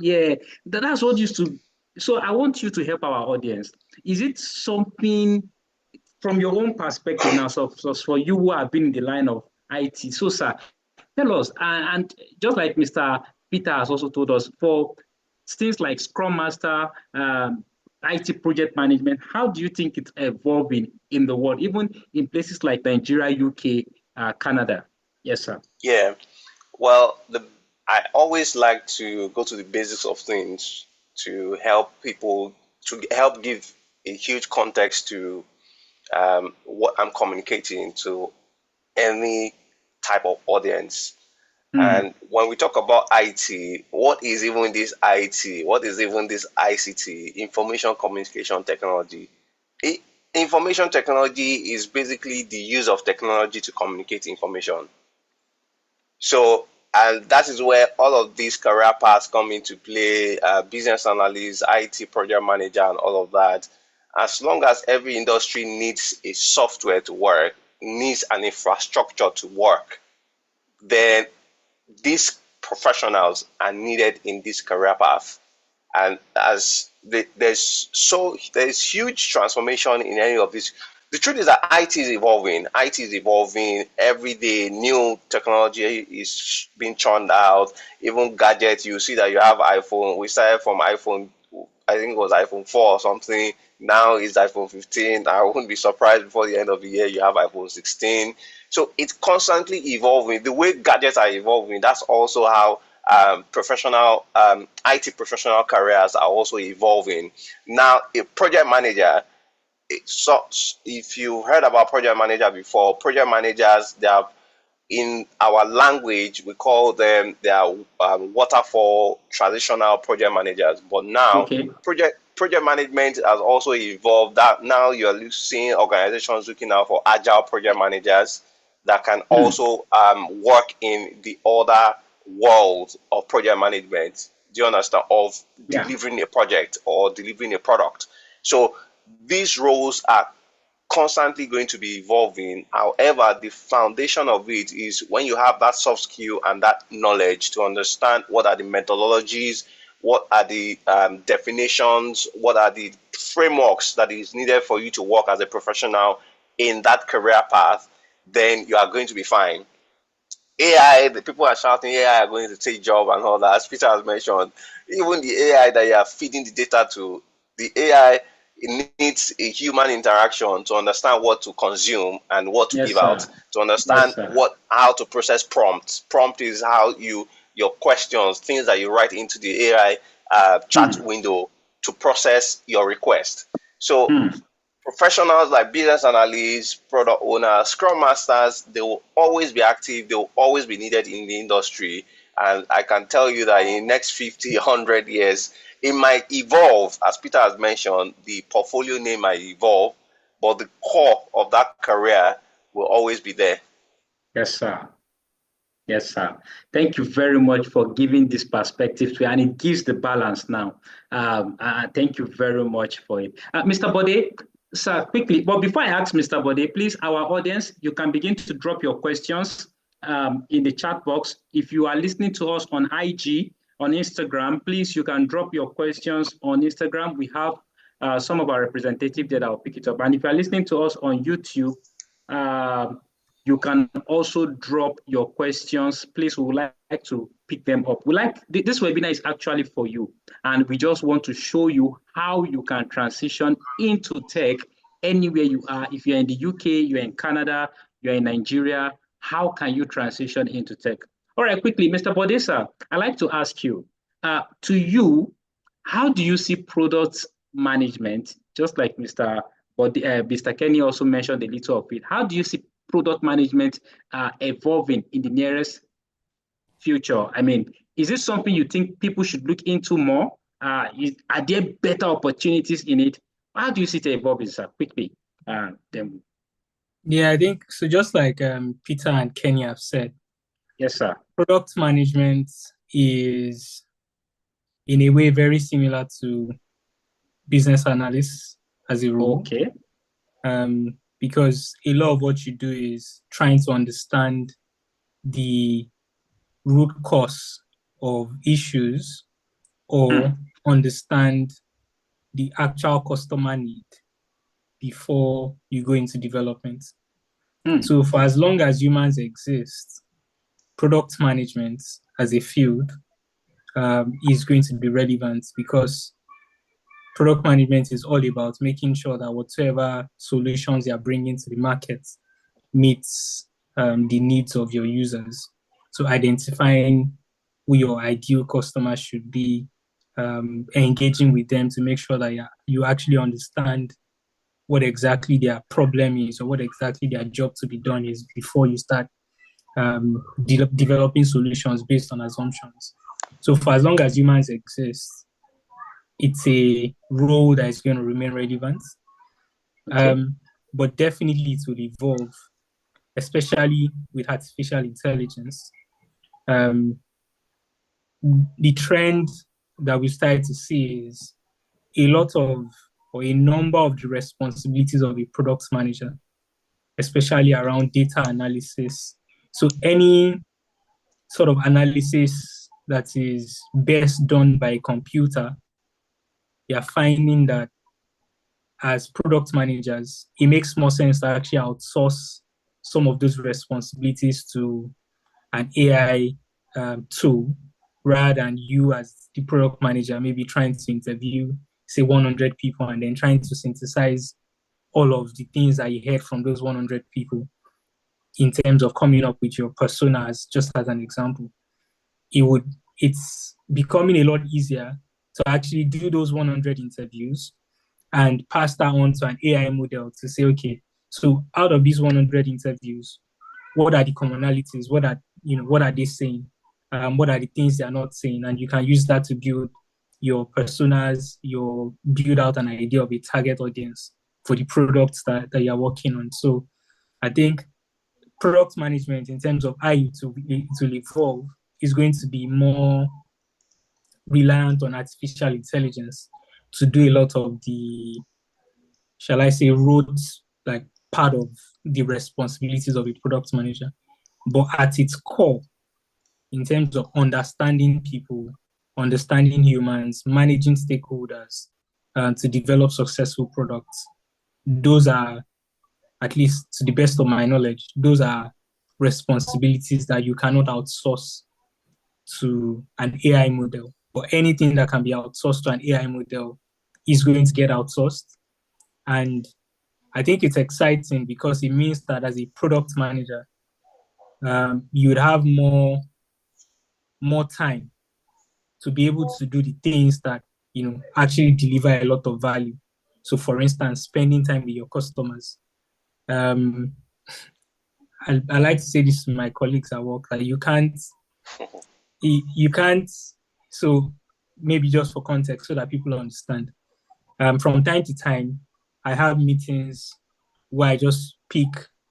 that's what used to. So I want you to help our audience. Is it something from your own perspective now? So for you who have been in the line of IT, so sir, tell us, and just like Mr. Peter has also told us, for things like Scrum Master, IT project management, how do you think it's evolving in the world, even in places like Nigeria, UK, Canada? Yes, sir. Yeah, well, I always like to go to the basics of things to help people, to help give a huge context to what I'm communicating to any type of audience. And when we talk about IT, what is even this IT? What is even this ICT? Information Communication Technology. Information technology is basically the use of technology to communicate information. So, and that is where all of these career paths come into play, business analyst, IT project manager, and all of that. As long as every industry needs a software to work, needs an infrastructure to work, then these professionals are needed in this career path. And as there's huge transformation in any of this. The truth is that IT is evolving. IT is evolving every day. New technology is being churned out. Even gadgets, you see that you have iPhone. We started from iPhone, I think it was iPhone 4 or something. Now it's iPhone 15. I wouldn't be surprised before the end of the year you have iPhone 16. So it's constantly evolving. The way gadgets are evolving, that's also how professional IT professional careers are also evolving. Now, a project manager, if you heard about project manager before, project managers, they are, in our language, we call them, they are waterfall traditional project managers. But now, project management has also evolved. That now you're seeing organizations looking out for agile project managers that can also work in the other world of project management. Do you understand? Of delivering a project or delivering a product. So these roles are constantly going to be evolving. However, the foundation of it is when you have that soft skill and that knowledge to understand what are the methodologies, what are the definitions, what are the frameworks that is needed for you to work as a professional in that career path, then you are going to be fine. AI, the people are shouting AI are going to take job and all that. As Peter has mentioned, even the AI that you are feeding the data to, the AI, it needs a human interaction to understand what to consume and what to give out, to understand how to process prompts. Prompt is how your questions, things that you write into the AI chat window to process your request. So professionals like business analysts, product owners, scrum masters, they will always be active. They will always be needed in the industry. And I can tell you that in the next 50, 100 years, it might evolve. As Peter has mentioned, the portfolio name might evolve, but the core of that career will always be there. Yes, sir. Yes, sir. Thank you very much for giving this perspective to, and it gives the balance now. Thank you very much for it. Mr. Bode, sir, quickly, but before I ask Mr. Bode, please, our audience, you can begin to drop your questions in the chat box. If you are listening to us on IG, on Instagram, please, you can drop your questions on Instagram. We have some of our representatives that will pick it up. And if you are listening to us on YouTube, you can also drop your questions. Please, we would like to pick them up. This webinar is actually for you, and we just want to show you how you can transition into tech anywhere you are. If you're in the UK, you're in Canada, you're in Nigeria, how can you transition into tech? All right, quickly, Mr. Bodesa, I'd like to ask you, to you, how do you see product management, just like Mr. Kenny also mentioned a little of it, how do you see product management evolving in the nearest future? I mean, is this something you think people should look into more? Are there better opportunities in it? How do you see it evolving, sir? Quickly. Then. Yeah, I think so. Just like Peter and Kenny have said, Yes, sir. Product management is, in a way, very similar to business analysts as a role. Okay. Because a lot of what you do is trying to understand the root cause of issues or understand the actual customer need before you go into development. So for as long as humans exist, product management as a field is going to be relevant, because product management is all about making sure that whatever solutions you're bringing to the market meets the needs of your users. So identifying who your ideal customers should be, engaging with them to make sure that you actually understand what exactly their problem is or what exactly their job to be done is before you start developing solutions based on assumptions. So for as long as humans exist, it's a role that is going to remain relevant. Okay. But definitely it will evolve, especially with artificial intelligence. The trend that we started to see is a lot of, or a number of the responsibilities of a product manager, especially around data analysis. So any sort of analysis that is best done by a computer, you're finding that as product managers, it makes more sense to actually outsource some of those responsibilities to an AI tool, rather than you as the product manager maybe trying to interview, say, 100 people and then trying to synthesize all of the things that you heard from those 100 people in terms of coming up with your personas, just as an example. It's becoming a lot easier to actually do those 100 interviews and pass that on to an AI model to say, okay, so out of these 100 interviews, what are the commonalities? What are they saying? What are the things they are not saying? And you can use that to build your personas, build out an idea of a target audience for the products that you're working on. So I think product management, in terms of how it will evolve, is going to be more reliant on artificial intelligence to do a lot of the, shall I say, roads, like part of the responsibilities of a product manager. But at its core, in terms of understanding people, understanding humans, managing stakeholders, to develop successful products, those are, at least to the best of my knowledge, those are responsibilities that you cannot outsource to an AI model. But anything that can be outsourced to an AI model is going to get outsourced. And I think it's exciting because it means that as a product manager, you would have more time to be able to do the things that actually deliver a lot of value. So, for instance, spending time with your customers. I like to say this to my colleagues at work, that you can't. So maybe just for context, so that people understand. From time to time, I have meetings where I just pick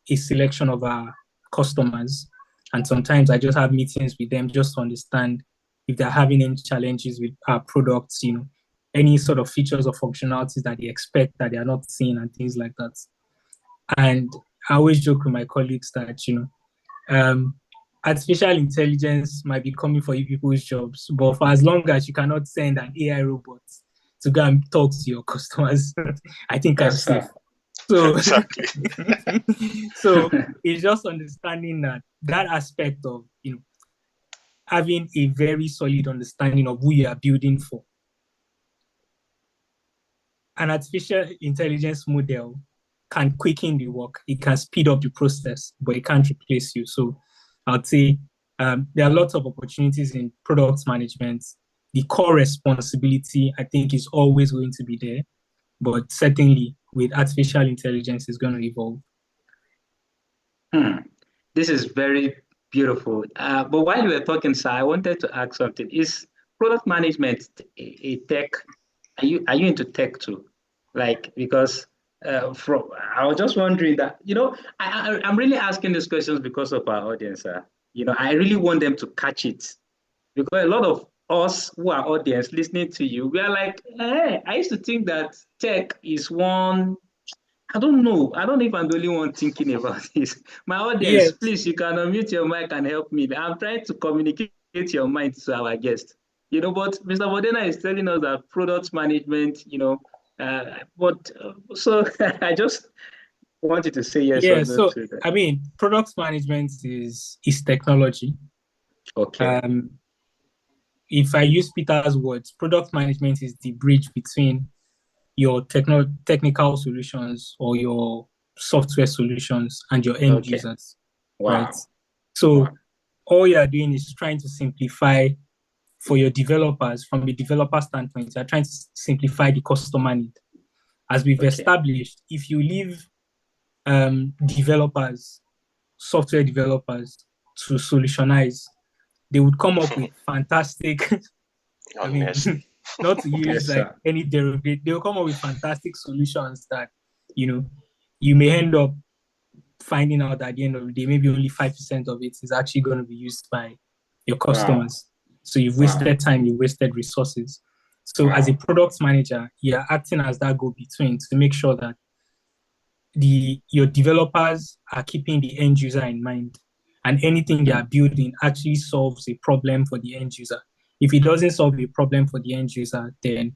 a selection of our customers, and sometimes I just have meetings with them just to understand if they're having any challenges with our products, any sort of features or functionalities that they expect that they are not seeing, and things like that. And I always joke with my colleagues that, artificial intelligence might be coming for you people's jobs, but for as long as you cannot send an AI robot to go and talk to your customers, I think I'm safe. So, Exactly. so it's just understanding that aspect of, having a very solid understanding of who you are building for. An artificial intelligence model can quicken the work, it can speed up the process, but it can't replace you. So I'd say there are lots of opportunities in product management. The core responsibility, I think, is always going to be there, but certainly with artificial intelligence, is going to evolve. This is very Beautiful. But while you were talking, sir, I wanted to ask something. Is product management a tech? Are you into tech too? Like, because I was just wondering that, I'm really asking these questions because of our audience, sir. I really want them to catch it, because a lot of us who are audience listening to you, we are like, hey, I used to think that tech is one. I don't know. I don't know if I'm the only one thinking about this. My audience, Yes, please, you can unmute your mic and help me. I'm trying to communicate your mind to our guest. But Mr. Modena is telling us that product management, so I just wanted to say yes or yeah. no So to that. I mean, product management is technology. Okay. If I use Peter's words, product management is the bridge between your technical solutions or your software solutions and your end Okay. users, right? Wow. So Wow. all you are doing is trying to simplify for your developers. From a developer standpoint, you're trying to simplify the customer need. As we've Okay. established, if you leave developers, software developers, to solutionize, they would come up with fantastic I mean, Honestly. not to use Yes, like sir. any derogate, they'll come up with fantastic solutions that, you may end up finding out at the end of the day, maybe only 5% of it is actually going to be used by your Wow. customers. So you've Wow. wasted time, you wasted resources. So as a Wow. product manager, you're acting as that go-between to make sure that your developers are keeping the end user in mind, and anything they are building actually solves a problem for the end user. If it doesn't solve a problem for the end user, then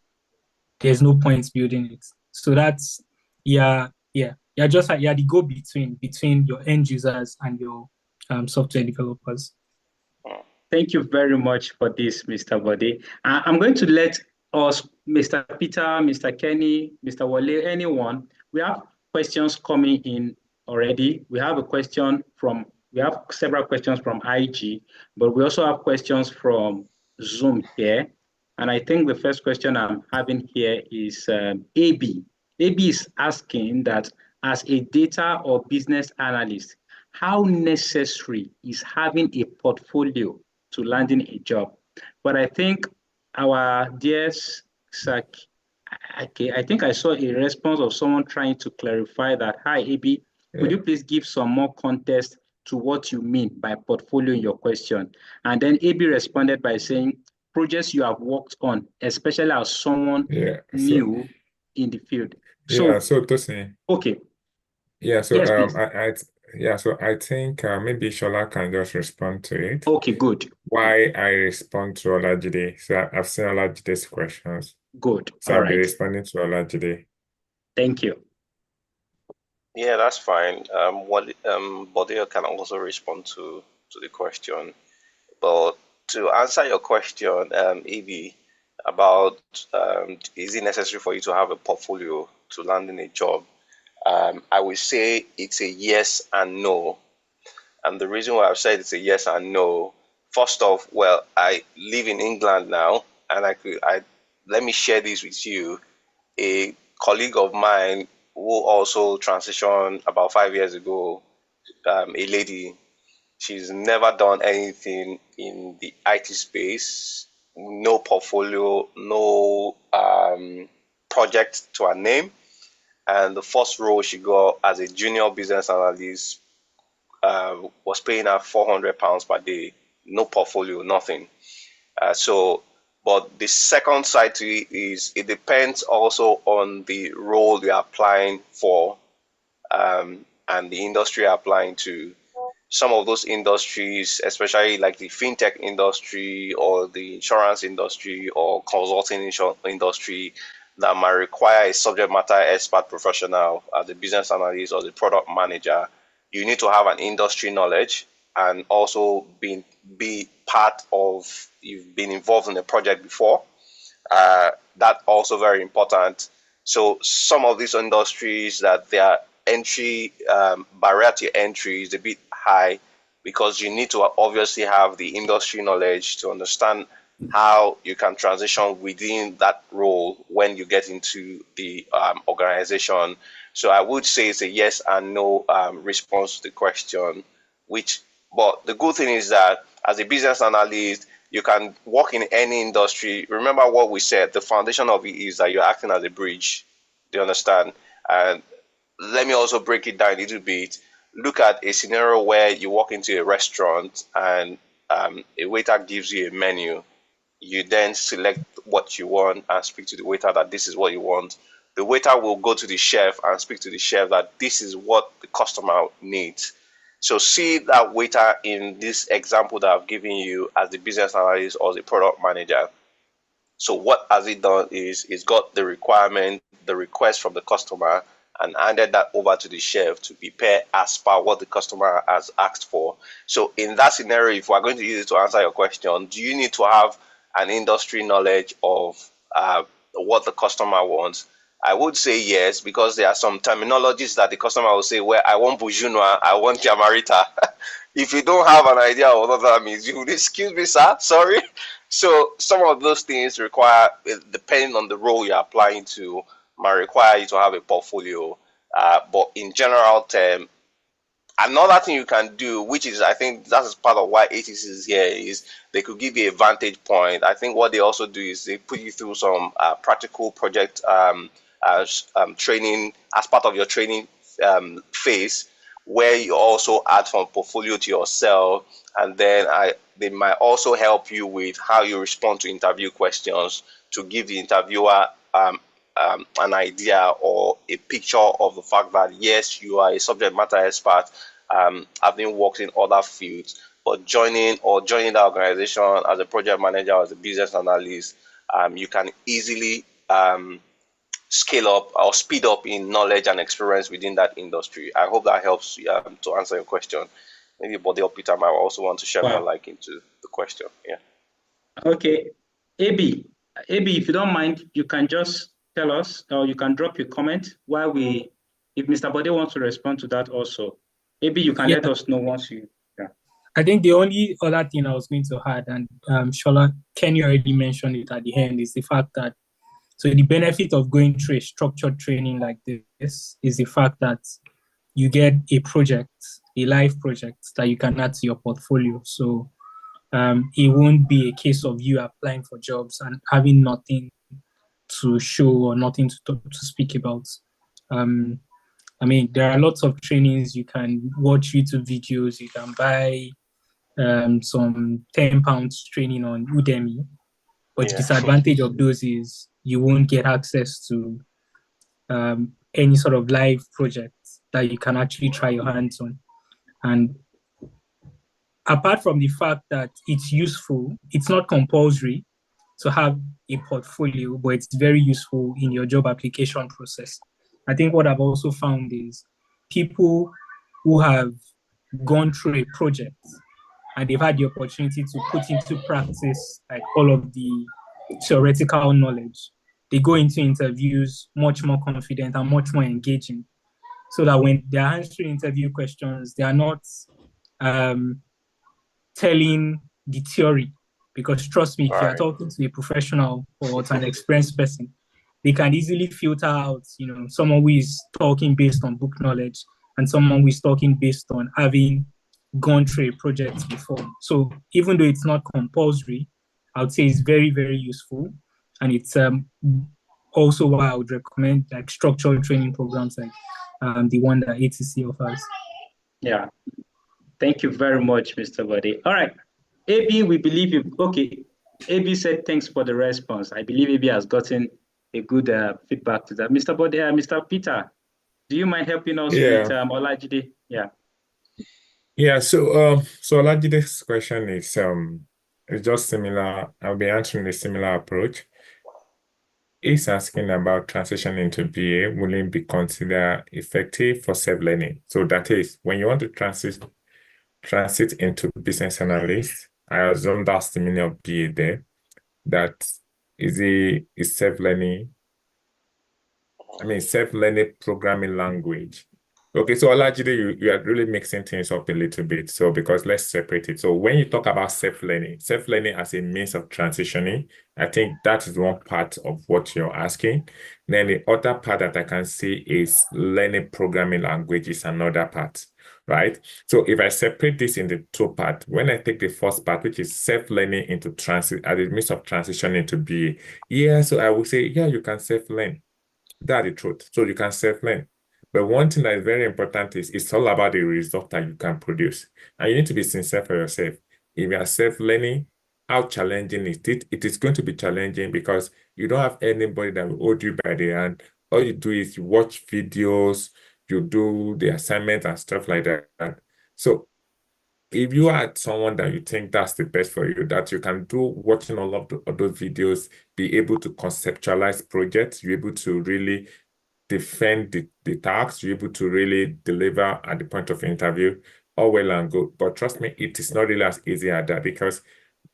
there's no point building it. So that's you're just like, you're the go between your end users and your software developers. Thank you very much for this, Mr. Bode. I'm going to let us, Mr. Peter, Mr. Kenny, Mr. Wale, anyone, we have questions coming in already. We have several questions from IG, but we also have questions from Zoom here. And I think the first question I'm having here is AB. AB is asking that, as a data or business analyst, how necessary is having a portfolio to landing a job? But I think our dear Sak, I think I saw a response of someone trying to clarify that. Hi, AB, could you please give some more context to what you mean by portfolio in your question? And then AB responded by saying, projects you have worked on, especially as someone new in the field. So, so Tosin. okay. Yeah, so Yes, please. I think maybe Shola can just respond to it. Okay, good. Why I respond to Olajide. So I've seen Olajide's questions. Good. So All I'll be right. responding to Olajide. Thank you. Yeah, that's fine. Bodeo can also respond to the question. But to answer your question, EB, about is it necessary for you to have a portfolio to land in a job? I would say it's a yes and no. And the reason why I've said it's a yes and no, first off, well, I live in England now, and let me share this with you. A colleague of mine who also transitioned about 5 years ago, a lady, she's never done anything in the IT space, no portfolio, no project to her name. And the first role she got as a junior business analyst was paying her £400 per day, no portfolio, nothing. But the second side to it is it depends also on the role you're applying for and the industry you're applying to. Some of those industries, especially like the fintech industry or the insurance industry or consulting industry, that might require a subject matter expert professional as a business analyst or the product manager. You need to have an industry knowledge and also be part of, you've been involved in a project before. That's also very important. So some of these industries that their entry barrier to entry is a bit high because you need to obviously have the industry knowledge to understand how you can transition within that role when you get into the organization. So I would say it's a yes and no response to the question, which But the good thing is that as a business analyst, you can work in any industry. Remember what we said, the foundation of it is that you're acting as a bridge. Do you understand? And let me also break it down a little bit. Look at a scenario where you walk into a restaurant and a waiter gives you a menu. You then select what you want and speak to the waiter that this is what you want. The waiter will go to the chef and speak to the chef that this is what the customer needs. So see that waiter in this example that I've given you as the business analyst or the product manager. So what has it done is it's got the requirement, the request from the customer, and handed that over to the chef to prepare as per what the customer has asked for. So in that scenario, if we're going to use it to answer your question, do you need to have an industry knowledge of what the customer wants? I would say yes, because there are some terminologies that the customer will say, well, I want Bujunwa, I want Yamarita. If you don't have an idea of what that means, you would, excuse me, sir, sorry. So some of those things require, depending on the role you're applying to, might require you to have a portfolio. But in general term, another thing you can do, which is, I think that's part of why ATC is here, is they could give you a vantage point. I think what they also do is they put you through some practical project training as part of your training phase, where you also add some portfolio to yourself, and then they might also help you with how you respond to interview questions to give the interviewer an idea or a picture of the fact that yes, you are a subject matter expert, having worked in other fields, but joining the organization as a project manager or as a business analyst, you can easily scale up or speed up in knowledge and experience within that industry. I hope that helps to answer your question. Maybe Bode or Peter might also want to share more light into the question. Yeah. Okay. AB, if you don't mind, you can just tell us, or you can drop your comment while if Mr. Bode wants to respond to that also. AB, you can let us know once you. Yeah. I think the only other thing I was going to add, and Shola, Kenny already mentioned it at the end, is the fact that, so the benefit of going through a structured training like this is the fact that you get a project, a live project that you can add to your portfolio. So it won't be a case of you applying for jobs and having nothing to show or nothing to speak about. I mean, there are lots of trainings. You can watch YouTube videos. You can buy some £10 training on Udemy. But the disadvantage of those is you won't get access to any sort of live projects that you can actually try your hands on. And apart from the fact that it's useful, it's not compulsory to have a portfolio, but it's very useful in your job application process. I think what I've also found is people who have gone through a project and they've had the opportunity to put into practice like all of the theoretical knowledge, they go into interviews much more confident and much more engaging, so that when they're answering interview questions, they are not telling the theory. Because trust me, if you're talking to a professional or to an experienced person, they can easily filter out, someone who is talking based on book knowledge and someone who is talking based on having gone through a project before. So even though it's not compulsory, I would say it's very, very useful. And it's also why I would recommend like structured training programs like the one that ATC offers. Yeah. Thank you very much, Mr. Bode. All right. AB, we believe you. Okay. AB said thanks for the response. I believe AB has gotten a good feedback to that. Mr. Bode, Mr. Peter, do you mind helping us with Olajide? Yeah. Yeah, so Olajide's question is just similar. I'll be answering a similar approach. He's asking about transition into BA. Will it be considered effective for self-learning? So that is, when you want to transit into business analyst, I assume that's the meaning of BA there. That is self-learning. I mean, self-learning programming language Okay, so Olajide, you are really mixing things up a little bit. So because let's separate it. So when you talk about self-learning as a means of transitioning, I think that is one part of what you're asking. Then the other part that I can see is learning programming language is another part, right? So if I separate this into two parts, when I take the first part, which is self-learning into transit as a means of transitioning to BA, yeah, so I would say, yeah, you can self-learn. That's the truth. So you can self-learn. But one thing that is very important is it's all about the result that you can produce. And you need to be sincere for yourself. If you are self-learning, how challenging is it? It is going to be challenging because you don't have anybody that will hold you by the hand. All you do is you watch videos, you do the assignments and stuff like that. So if you are someone that you think that's the best for you, that you can do watching all of those videos, be able to conceptualize projects, you're able to really defend the tasks, you're able to really deliver at the point of interview, all well and good. But trust me, it is not really as easy as that because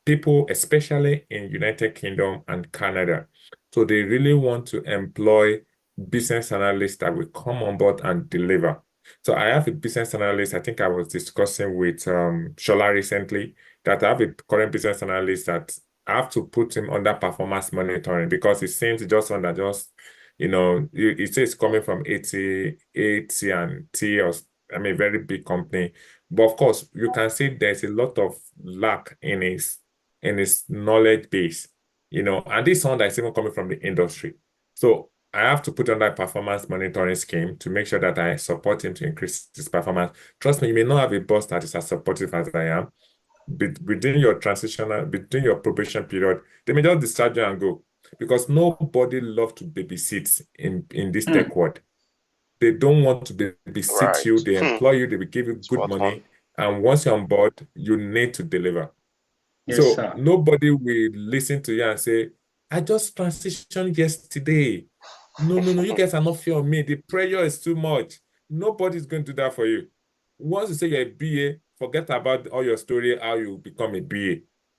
people, especially in United Kingdom and Canada, so they really want to employ business analysts that will come on board and deliver. So I have a business analyst, I think I was discussing with Shola recently, that I have a current business analyst that I have to put him under performance monitoring because it seems just under just, it says coming from 80 and T or I mean very big company. But of course, you can see there's a lot of lack in his knowledge base, and this one that is even coming from the industry. So I have to put on that performance monitoring scheme to make sure that I support him to increase his performance. Trust me, you may not have a boss that is as supportive as I am. Within your between your probation period, they may just discharge you and go because nobody loves to babysit in this tech world. They don't want to babysit you. They employ you. They will give you good money. And once you're on board, you need to deliver. Yes, So sir. nobody will listen to you and say, I just transitioned yesterday. No, you guys are not fair on me. The pressure is too much. Nobody's going to do that for you. Once you say you're a BA, forget about all your story, how you become a BA.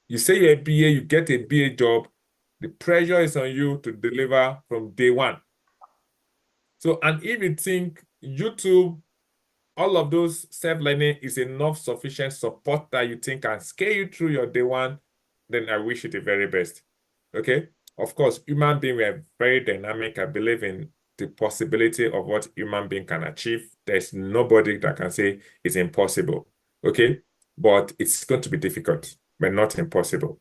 You say you're a BA, you get a BA job, the pressure is on you to deliver from day one. So, and if you think YouTube, all of those self-learning is enough sufficient support that you think can scale you through your day one, then I wish you the very best. Okay? Of course, human beings are very dynamic. I believe in the possibility of what human being can achieve. There's nobody that can say it's impossible. Okay? But it's going to be difficult, but not impossible.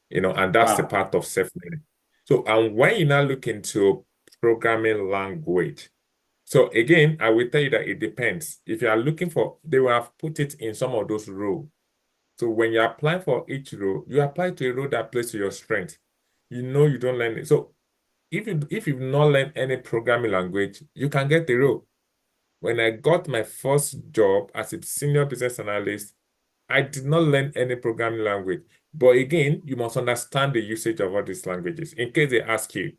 And that's the part of self-learning. So, and when you now look into programming language, so again, I will tell you that it depends. If you are looking for, they will have put it in some of those roles. So when you apply for each role, you apply to a role that plays to your strength. You don't learn it. So if you've not learned any programming language, you can get the role. When I got my first job as a senior business analyst, I did not learn any programming language. But again, you must understand the usage of all these languages in case they ask you.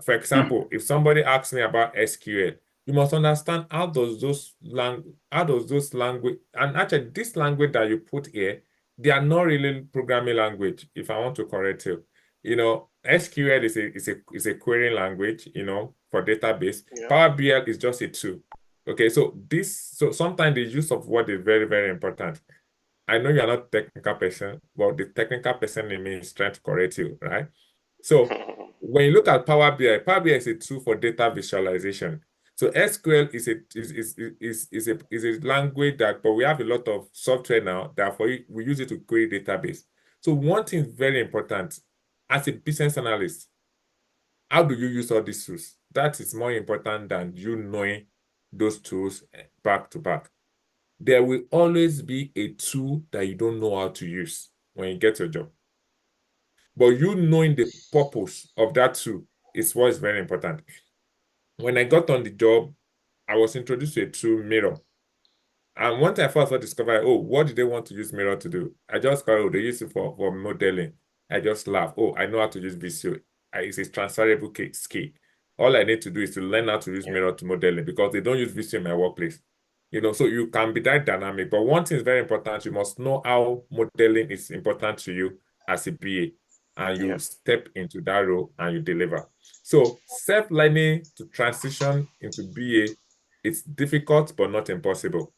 For example, if somebody asks me about SQL, you must understand how does those language, and actually this language that you put here, they are not really programming language, if I want to correct you. SQL is a querying language, for database. Yeah. Power BI is just a tool. Okay, so sometimes the use of word is very, very important. I know you're not a technical person, but the technical person in me is trying to correct you, right? So when you look at Power BI is a tool for data visualization. So SQL is a language but we have a lot of software now that we use it to query database. So one thing is very important as a business analyst, how do you use all these tools? That is more important than you knowing those tools back to back. There will always be a tool that you don't know how to use when you get your job. But you knowing the purpose of that tool is what is very important. When I got on the job, I was introduced to a tool, Mirror. And once I first discovered, what did they want to use Mirror to do? I just thought, they use it for modeling. I just laugh. I know how to use Visio. It's a transferable skill. All I need to do is to learn how to use Mirror to modeling because they don't use Visio in my workplace. So you can be that dynamic. But one thing is very important. You must know how modeling is important to you as a BA. And you step into that role and you deliver. So self-learning to transition into BA It's difficult, but not impossible.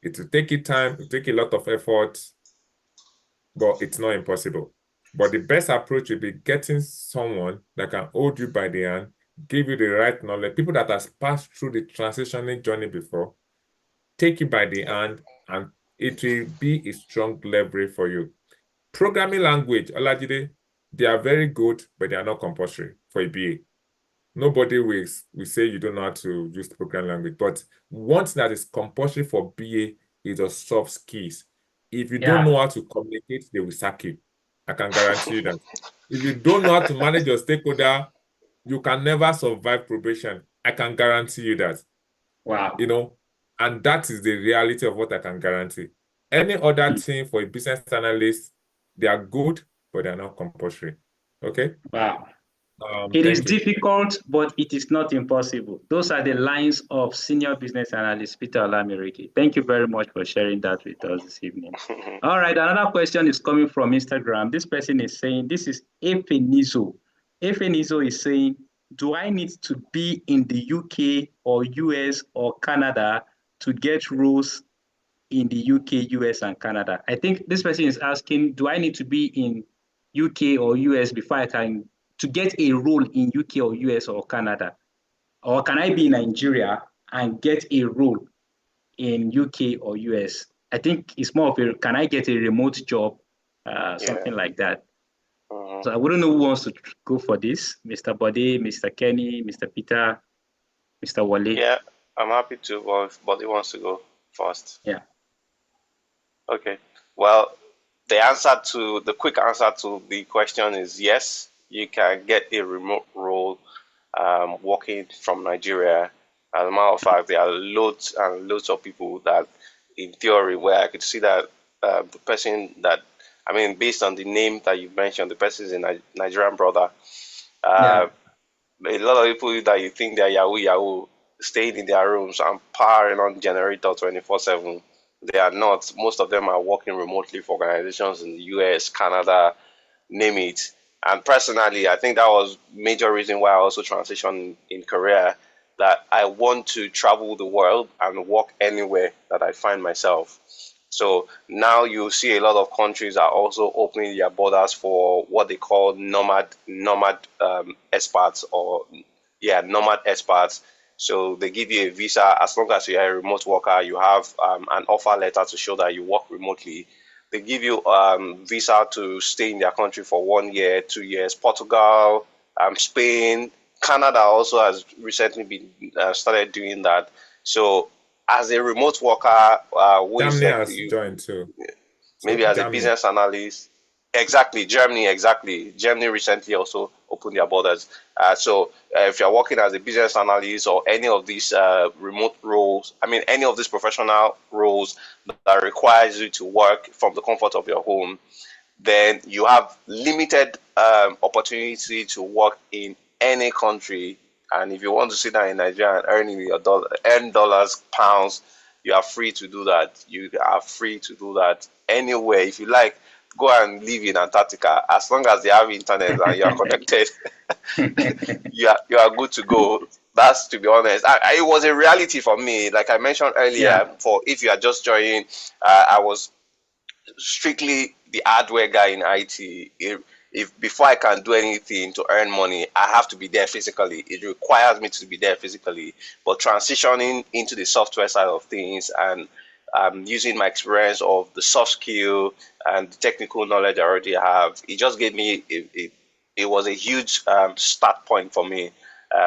It will take you time, it will take a lot of effort, but it's not impossible. But the best approach will be getting someone that can hold you by the hand, give you the right knowledge, people that has passed through the transitioning journey before, take you by the hand, and it will be a strong leverage for you. Programming language, Olajide, they are very good, but they are not compulsory for a BA. Nobody will say you don't know how to use the programming language, but one thing that is compulsory for BA is the soft skills. If you don't know how to communicate, they will sack you. I can guarantee you that. If you don't know how to manage your stakeholder, you can never survive probation. I can guarantee you that. Wow. You know, and that is the reality of what I can guarantee. Any other thing for a business analyst, they are good, but they are not compulsory. Okay? Wow. It is Thank you. difficult, but it is not impossible. Those are the lines of senior business analyst Peter Olamireke. Thank you very much for sharing that with us this evening. All right, another question is coming from Instagram. This person is saying, this is Efenizo. Efenizo is saying, do I need to be in the UK or US or Canada to get roles in the UK, US, and Canada? I think this person is asking, do I need to be in UK or US before I can to get a role in UK or US or Canada? Or can I be in Nigeria and get a role in UK or US? I think it's more of a, can I get a remote job, something like that. So I wouldn't know who wants to go for this, Mr. Bode, Mr. Kenny, Mr. Peter, Mr. Wale. Yeah, I'm happy to, but if Bode wants to go first. Yeah. Okay. Well, the quick answer to the question is yes, you can get a remote role working from Nigeria. As a matter of fact, there are loads and loads of people that, in theory, where I could see that the person that, I mean, based on the name that you mentioned, the person is a Nigerian brother. A lot of people that you think they're Yahoo, staying in their rooms and powering on generator 24/7. They are not. Most of them are working remotely for organizations in the US, Canada, name it. And personally, I think that was major reason why I also transitioned in Korea, that I want to travel the world and work anywhere that I find myself. So now you see a lot of countries are also opening their borders for what they call nomad expats, or nomad expats. So they give you a visa. As long as you are a remote worker, you have an offer letter to show that you work remotely. They give you visa to stay in their country for 1 year, 2 years. Portugal, Spain, Canada also has recently been started doing that. So as a remote worker, Germany has joined too. Maybe as a business analyst. Exactly, Germany. Germany recently also opened their borders. So if you're working as a business analyst or any of these remote roles, I mean, any of these professional roles that requires you to work from the comfort of your home, then you have limited opportunity to work in any country. And if you want to sit down in Nigeria and earn dollars, pounds, you are free to do that. You are free to do that anywhere. If you like, go and live in Antarctica. As long as they have internet and you are connected, you are good to go. That's, to be honest, it was a reality for me. Like I mentioned earlier, for if you are just joining, I was strictly the hardware guy in IT. If before I can do anything to earn money, I have to be there physically. It requires me to be there physically. But transitioning into the software side of things and using my experience of the soft skill and the technical knowledge I already have, it just gave me it was a huge start point for me.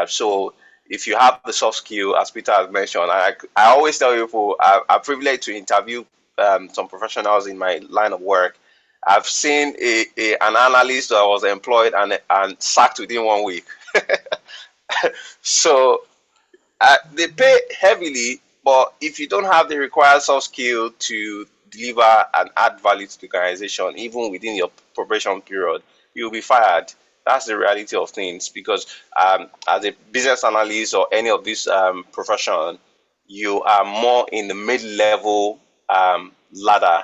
So if you have the soft skill, as Peter has mentioned, I always tell people I'm privileged to interview some professionals in my line of work. I've seen an analyst that was employed and sacked within 1 week. So they pay heavily, but if you don't have the required soft skill to deliver and add value to the organization, even within your probation period, you'll be fired. That's the reality of things, because as a business analyst or any of these profession, you are more in the mid-level ladder.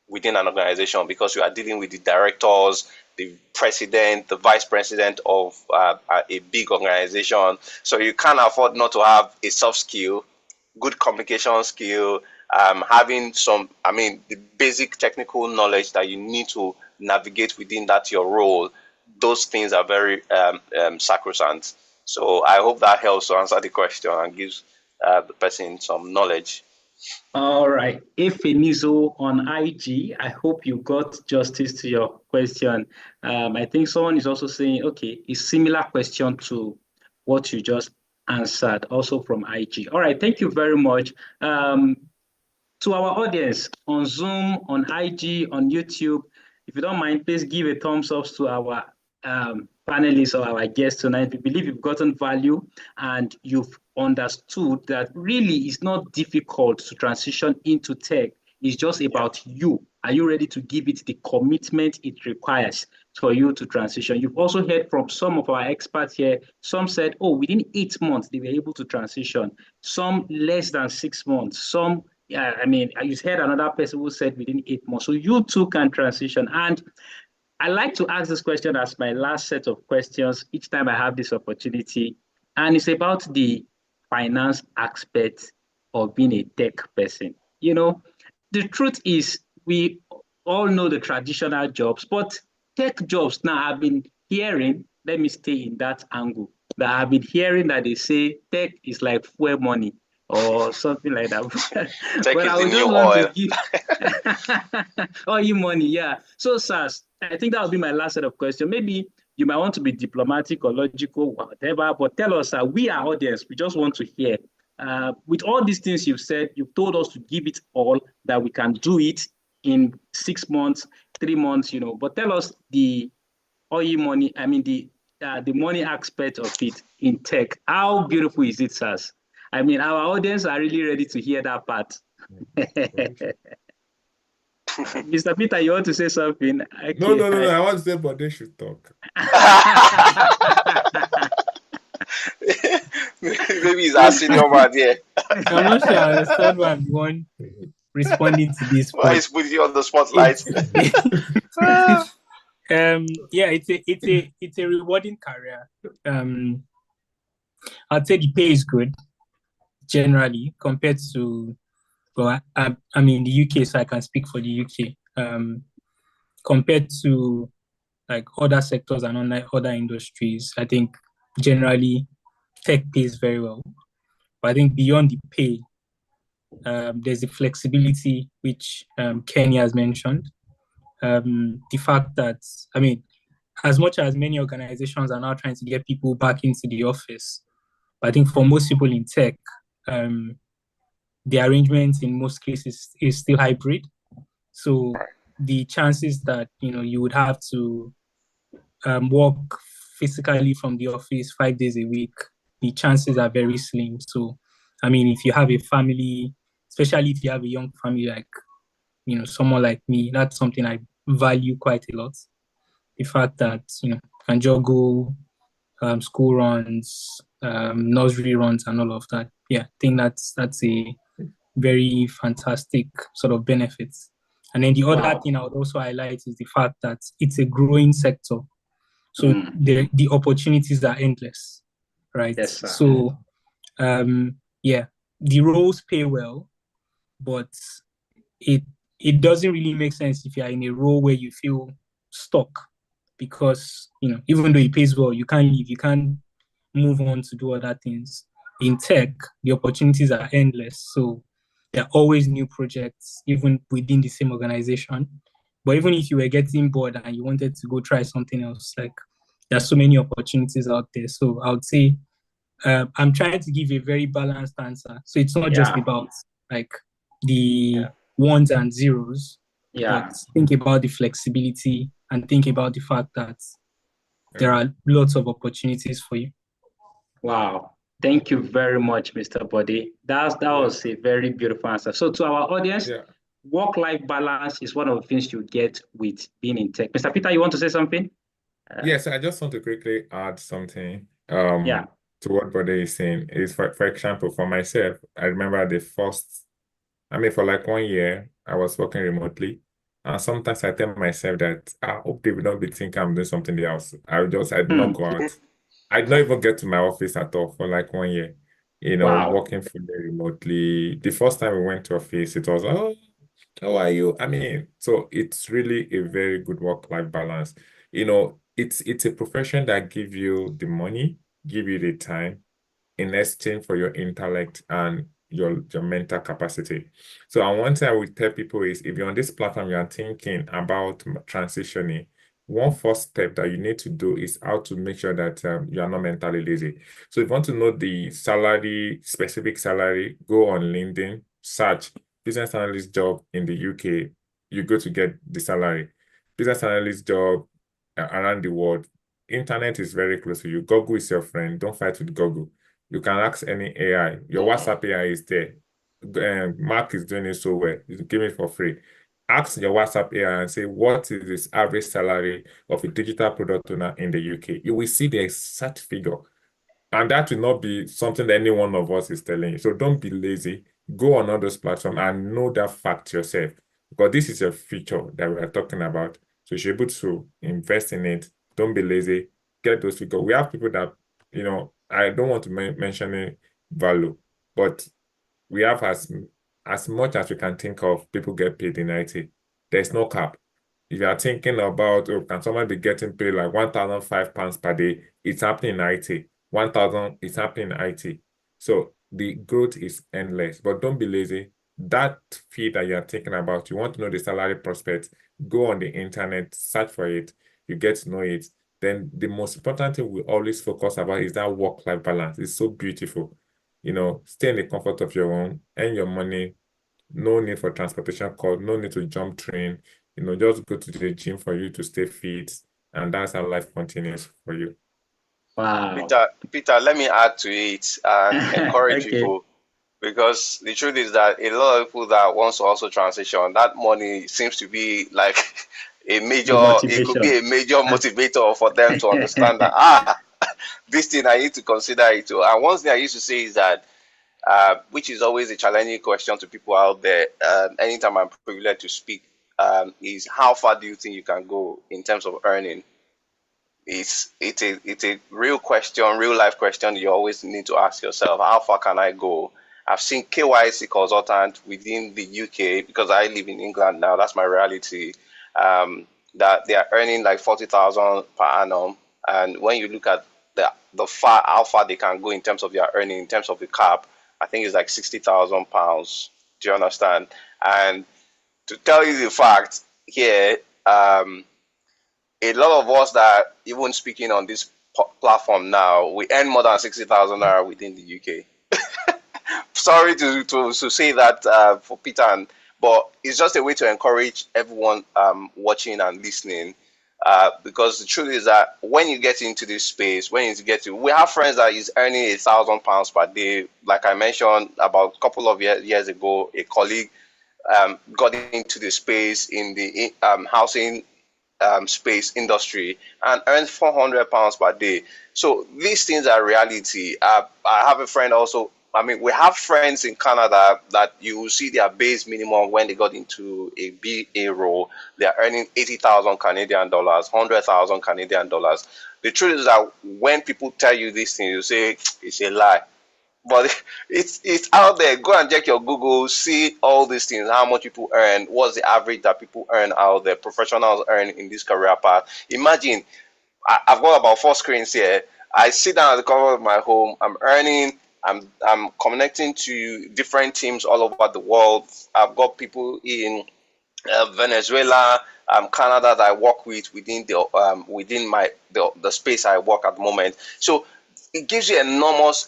within an organization, because you are dealing with the directors, the president, the vice president of a big organization. So you can't afford not to have a soft skill, good communication skill, having some, the basic technical knowledge that you need to navigate within that your role. Those things are very sacrosanct. So I hope that helps to answer the question and gives the person some knowledge. All right. Efenizo on IG, I hope you got justice to your question. I think someone is also saying, okay, a similar question to what you just answered, also from IG. All right, thank you very much. To our audience on Zoom, on IG, on YouTube, if you don't mind, please give a thumbs up to our panelists or our guests tonight. We believe you've gotten value and you've understood that really it's not difficult to transition into tech. It's just about you. Are you ready to give it the commitment it requires for you to transition? You've also heard from some of our experts here. Some said, oh, within 8 months, they were able to transition. Some less than 6 months. Some, you heard another person who said within 8 months. So you too can transition. And I like to ask this question as my last set of questions each time I have this opportunity. And it's about the finance aspect of being a tech person. The truth is, we all know the traditional jobs, but tech jobs now, I've been hearing, let me stay in that angle, that I've been hearing that they say tech is like fuel money or something like that. Tech but is I the would new just want oil. to give oil money, yeah. So, Sas, I think that would be my last set of questions. Maybe you might want to be diplomatic or logical, whatever, but tell us, we are audience, we just want to hear. With all these things you've said, you've told us to give it all, that we can do it in 6 months, 3 months, but tell us the oil money, the money aspect of it in tech. How beautiful is it, Sas? Our audience are really ready to hear that part. Mr. Peter, you want to say something? Okay. No. I want to say, but they should talk. Maybe he's our senior man here. I'm not sure I understand why I'm the one responding to this. Why is putting you on the spotlight? It's a rewarding career. I'd say the pay is good generally compared to, well, I'm in the UK, so I can speak for the UK. Compared to like other sectors and other industries, I think generally tech pays very well. But I think beyond the pay, there's the flexibility which Kenny has mentioned. The fact that, as much as many organizations are now trying to get people back into the office, but I think for most people in tech, the arrangement in most cases is still hybrid. So the chances that you would have to work physically from the office 5 days a week, the chances are very slim. So, if you have a family, especially if you have a young family like someone like me, that's something I value quite a lot. The fact that can juggle school runs, nursery runs, and all of that. Yeah, I think that's a very fantastic sort of benefits. And then the other thing I would also highlight is the fact that it's a growing sector. So the opportunities are endless, right? Yes, sir. So, the roles pay well, but it doesn't really make sense if you're in a role where you feel stuck, because even though it pays well, you can't leave, you can't move on to do other things. In tech, the opportunities are endless, so there are always new projects, even within the same organization. But even if you were getting bored and you wanted to go try something else, like there's so many opportunities out there. So I would say I'm trying to give a very balanced answer. So it's not just about like the ones and zeros, but think about the flexibility and think about the fact that there are lots of opportunities for you. Wow. Thank you very much, Mr. Body. That was a very beautiful answer. So to our audience, work-life balance is one of the things you get with being in tech. Mr. Peter, you want to say something? Yes, I just want to quickly add something to what Bode is saying. Is for example, for myself, I remember for like 1 year, I was working remotely. And sometimes I tell myself that I hope they will not be thinking I'm doing something else. I did not go out. I did not even get to my office at all for like 1 year, Wow. working fully remotely. The first time we went to office, it was, oh, how are you? I mean, so it's really a very good work-life balance. It's a profession that give you the money, give you the time, in exchange for your intellect and your mental capacity. So, and one thing I would tell people is if you're on this platform, you are thinking about transitioning, one first step that you need to do is how to make sure that you are not mentally lazy. So if you want to know the salary, specific salary, go on LinkedIn, search business analyst job in the UK, you go to get the salary. Business analyst job around the world. Internet is very close to you. Google is your friend. Don't fight with Google. You can ask any AI. Your WhatsApp AI is there. Mark is doing it so well. He's giving it for free. Ask your WhatsApp AI and say, what is this average salary of a digital product owner in the UK? You will see the exact figure. And that will not be something that any one of us is telling you. So don't be lazy. Go on all those platforms and know that fact yourself. Because this is a feature that we are talking about. So you should be able to invest in it. Don't be lazy. Get those figures. We have people that, I don't want to mention any value, but we have as much as we can think of, people get paid in IT. There's no cap. If you are thinking about, oh, can someone be getting paid like £1,005 per day? It's happening in IT. 1,000 is happening in IT. So the growth is endless, but don't be lazy. That fee that you're thinking about, you want to know the salary prospects, go on the internet, search for it, you get to know it. Then the most important thing we always focus about is that work-life balance. It's so beautiful. Stay in the comfort of your home, earn your money, no need for transportation cost, no need to jump train, just go to the gym for you to stay fit, and that's how life continues for you. Wow. Peter, let me add to it and encourage Okay. people, because the truth is that a lot of people that wants to also transition, that money seems to be like it could be a major motivator for them to understand that, this thing I need to consider it too. And one thing I used to say is that, which is always a challenging question to people out there, anytime I'm privileged to speak, is how far do you think you can go in terms of earning? It's a real question, real life question you always need to ask yourself. How far can I go? I've seen KYC consultant within the UK, because I live in England now. That's my reality. That they are earning like 40,000 per annum, and when you look at how far they can go in terms of their earning, in terms of the cap, I think it's like £60,000. Do you understand? And to tell you the fact here, a lot of us that even speaking on this platform now, we earn more than 60,000 naira within the UK. Sorry to say that for Peter, but it's just a way to encourage everyone watching and listening. Because the truth is that when you get into this space, we have friends that is earning £1,000 per day. Like I mentioned about a couple of years ago, a colleague got into the space in the housing space industry and earns £400 per day. So these things are reality. I have a friend also. I mean, we have friends in Canada that you will see their base minimum when they got into a BA role. They are earning 80,000 Canadian dollars, 100,000 Canadian dollars. The truth is that when people tell you these things, you say it's a lie. But it's out there. Go and check your Google, see all these things, how much people earn, what's the average that people earn out there, professionals earn in this career path. Imagine, I've got about 4 screens here. I sit down at the corner of my home, I'm earning, I'm connecting to different teams all over the world. I've got people in Venezuela, Canada that I work with within the space I work at the moment. So it gives you enormous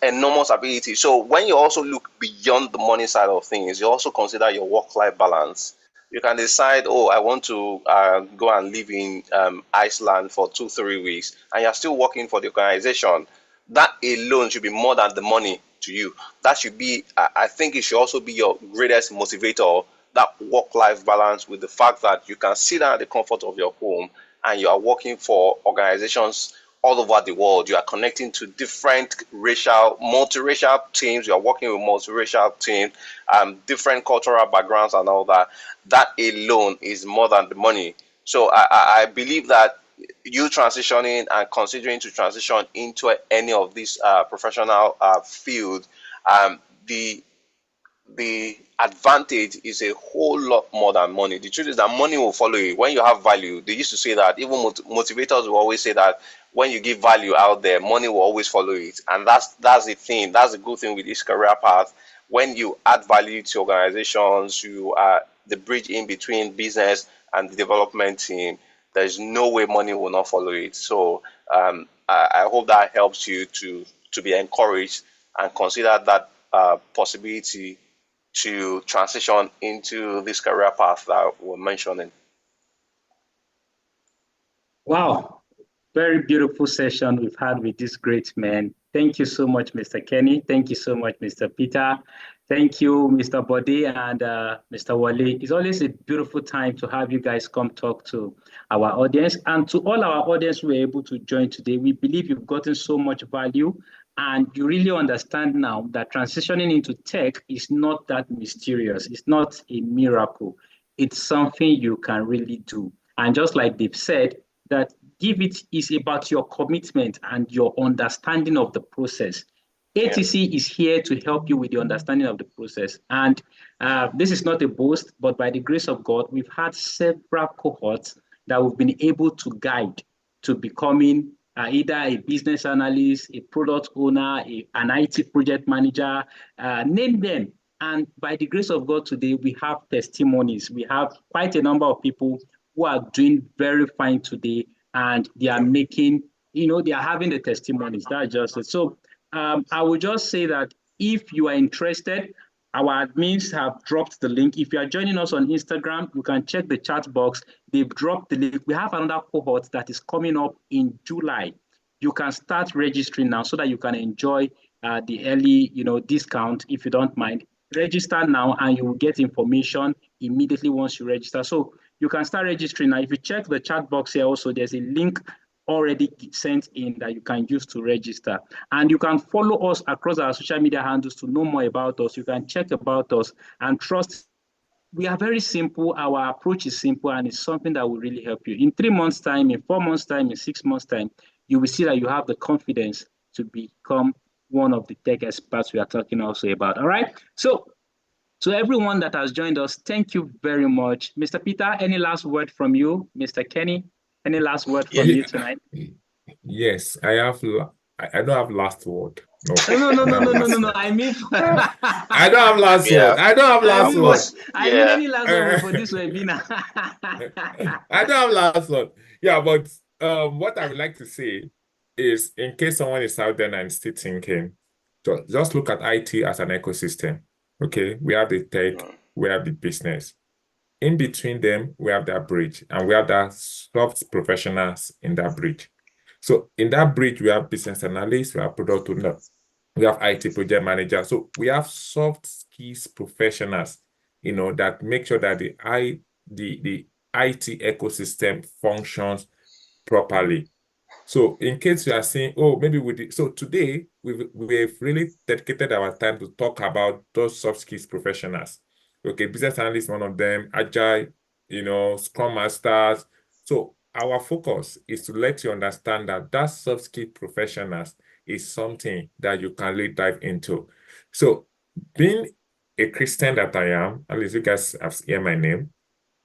ability. So when you also look beyond the money side of things, you also consider your work-life balance. You can decide, oh, I want to go and live in Iceland for 2-3 weeks, and you're still working for the organization. That alone should be more than the money to you. That should be, I think it should also be your greatest motivator, that work-life balance, with the fact that you can sit down at the comfort of your home and you are working for organizations all over the world. You are connecting to different multiracial teams. You are working with multiracial teams, different cultural backgrounds and all that. That alone is more than the money. So I believe that you transitioning and considering to transition into any of these professional field, the advantage is a whole lot more than money. The truth is that money will follow you when you have value. They used to say that, even motivators will always say that when you give value out there, money will always follow it. And that's the thing. That's the good thing with this career path. When you add value to organizations, you are the bridge in between business and the development team. There's no way money will not follow it. So I hope that helps you to be encouraged and consider that possibility to transition into this career path that we're mentioning. Wow, very beautiful session we've had with this great man. Thank you so much, Mr. Kenny. Thank you so much, Mr. Peter. Thank you, Mr. Bode and Mr. Wale. It's always a beautiful time to have you guys come talk to our audience. And to all our audience who were able to join today, we believe you've gotten so much value and you really understand now that transitioning into tech is not that mysterious. It's not a miracle. It's something you can really do. And just like they've said, that give it is about your commitment and your understanding of the process. ATC is here to help you with the understanding of the process. And this is not a boast, but by the grace of God, we've had several cohorts that we've been able to guide to becoming either a business analyst, a product owner, an IT project manager, name them. And by the grace of God today, we have testimonies. We have quite a number of people who are doing very fine today, and they are making, they are having the testimonies. That's just it. So I would just say that if you are interested, our admins have dropped the link. If you are joining us on Instagram, you can check the chat box. They've dropped the link. We have another cohort that is coming up in July. You can start registering now so that you can enjoy the early, discount if you don't mind. Register now and you will get information immediately once you register. So you can start registering now. If you check the chat box here also, there's a link already sent in that you can use to register. And you can follow us across our social media handles to know more about us. You can check about us and trust. We are very simple. Our approach is simple and it's something that will really help you. In 3 months' time, in 4 months' time, in 6 months' time, you will see that you have the confidence to become one of the tech experts we are talking also about. All right. So to everyone that has joined us, thank you very much. Mr. Peter, any last word from you? Mr. Kenny, any last word from you tonight? Yes, I don't have last word. No. No. I mean, I don't have last word. I don't have last word. I mean, any last word for this webinar? I don't have last word. Yeah, but what I would like to say is, in case someone is out there and still thinking, just look at IT as an ecosystem. Okay, we have the tech, we have the business. In between them, we have that bridge, and we have that soft professionals in that bridge. So in that bridge, we have business analysts, we have product owners, we have IT project managers. So we have soft skills professionals, that make sure that the IT ecosystem functions properly. So in case you are saying, oh, maybe so today we've really dedicated our time to talk about those soft skills professionals. Okay, business analyst, one of them, agile, Scrum masters. So our focus is to let you understand that soft skill professionals is something that you can really dive into. So being a Christian that I am, at least you guys have heard my name,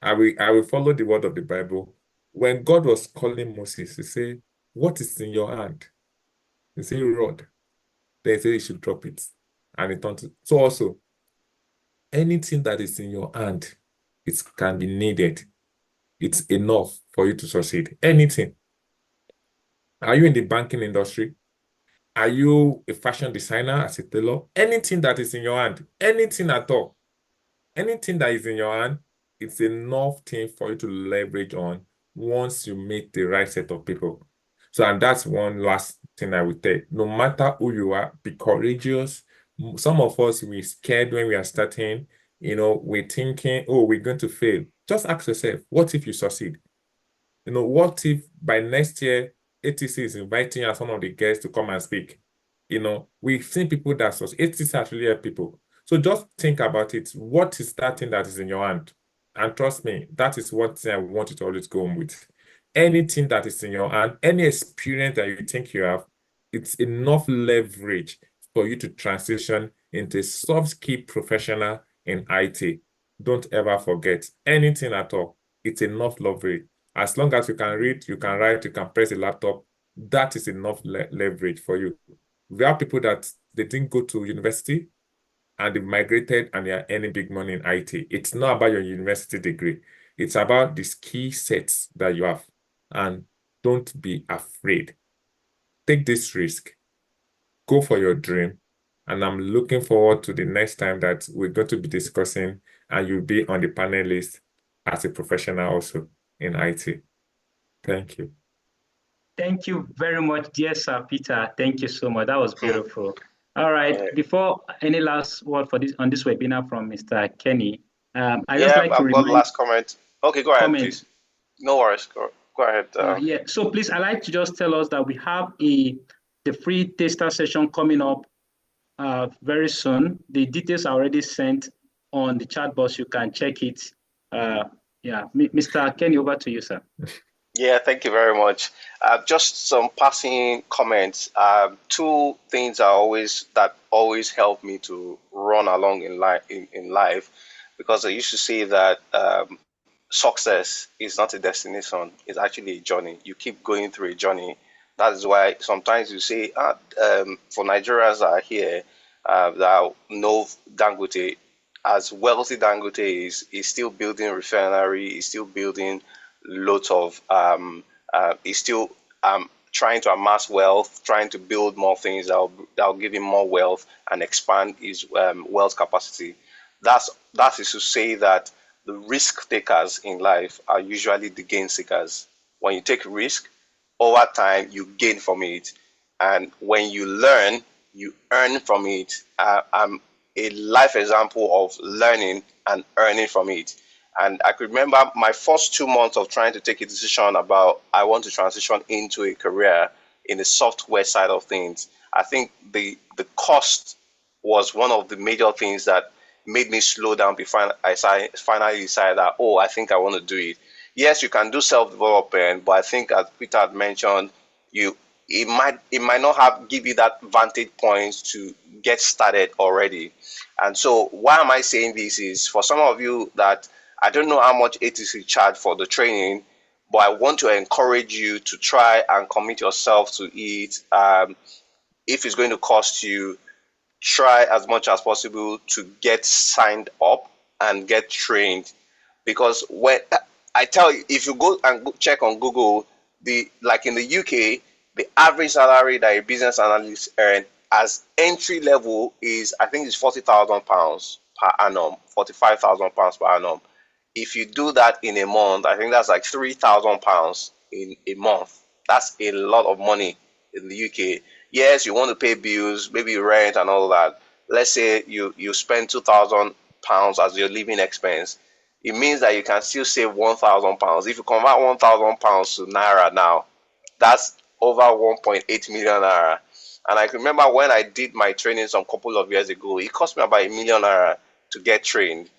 I will follow the word of the Bible. When God was calling Moses, he said, what is in your hand? He said, rod. Then he said, you should drop it. And it turned to. So also, anything that is in your hand, it can be needed. It's enough for you to succeed. Anything. Are you in the banking industry? Are you a fashion designer, as a tailor? Anything that is in your hand, anything at all, anything that is in your hand, it's enough thing for you to leverage on once you meet the right set of people. So, and that's one last thing I would tell. No matter who you are, be courageous. Some of us, we're scared when we are starting. We're thinking, oh, we're going to fail. Just ask yourself, what if you succeed? What if by next year, ATC is inviting you as one of the guests to come and speak. You know, we've seen people that ATC actually help people. So just think about it. What is that thing that is in your hand? And trust me, that is what thing I want you to always go home with. Anything that is in your hand, any experience that you think you have, it's enough leverage for you to transition into a soft skill professional in IT. Don't ever forget anything at all. It's enough leverage. As long as you can read, you can write, you can press a laptop, that is enough leverage for you. We have people that they didn't go to university and they migrated and they are earning big money in IT. It's not about your university degree. It's about the skill sets that you have. And don't be afraid. Take this risk. Go for your dream. And I'm looking forward to the next time that we're going to be discussing and you'll be on the panel list as a professional also in IT. Thank you. Thank you very much, dear Sir Peter. Thank you so much. That was beautiful. All right. Before any last word for this on this webinar from Mr. Kenny, I just like to remind. Last comment. Okay, go ahead, please. No worries. Go ahead. Yeah. So please, I'd like to just tell us that we have the free taster session coming up very soon. The details are already sent on the chat box. You can check it. Yeah, Mr. Kenny, over to you, sir. Yeah, thank you very much. Just some passing comments. Two things that always help me to run along in life, because I used to say that success is not a destination; it's actually a journey. You keep going through a journey. That is why sometimes you say, for Nigerians that are here that know Dangote, as wealthy Dangote is still building refinery, is still building lots of he's still trying to amass wealth, trying to build more things that'll give him more wealth and expand his wealth capacity. That is to say that the risk takers in life are usually the gain seekers. When you take risk, over time you gain from it, and when you learn, you earn from it. I'm a life example of learning and earning from it. And I could remember my first 2 months of trying to take a decision about I want to transition into a career in the software side of things. I think the cost was one of the major things that made me slow down before I finally decided that, I think I want to do it. Yes, you can do self-development, but I think, as Peter had mentioned, it might not give you that vantage point to get started already. And so why am I saying this is, for some of you that I don't know how much ATC charge for the training, but I want to encourage you to try and commit yourself to it. If it's going to cost you, try as much as possible to get signed up and get trained. Because when I tell you, if you go and check on Google, like in the UK, the average salary that a business analyst earn as entry level is, I think, it's £40,000 per annum, £45,000 per annum. If you do that in a month, I think that's like £3,000 in a month. That's a lot of money in the UK. Yes, you want to pay bills, maybe rent and all that. Let's say you spend £2,000 as your living expense. It means that you can still save £1,000. If you convert £1,000 to Naira now, that's over 1.8 million Naira. And I remember when I did my training some couple of years ago, it cost me about 1 million Naira to get trained.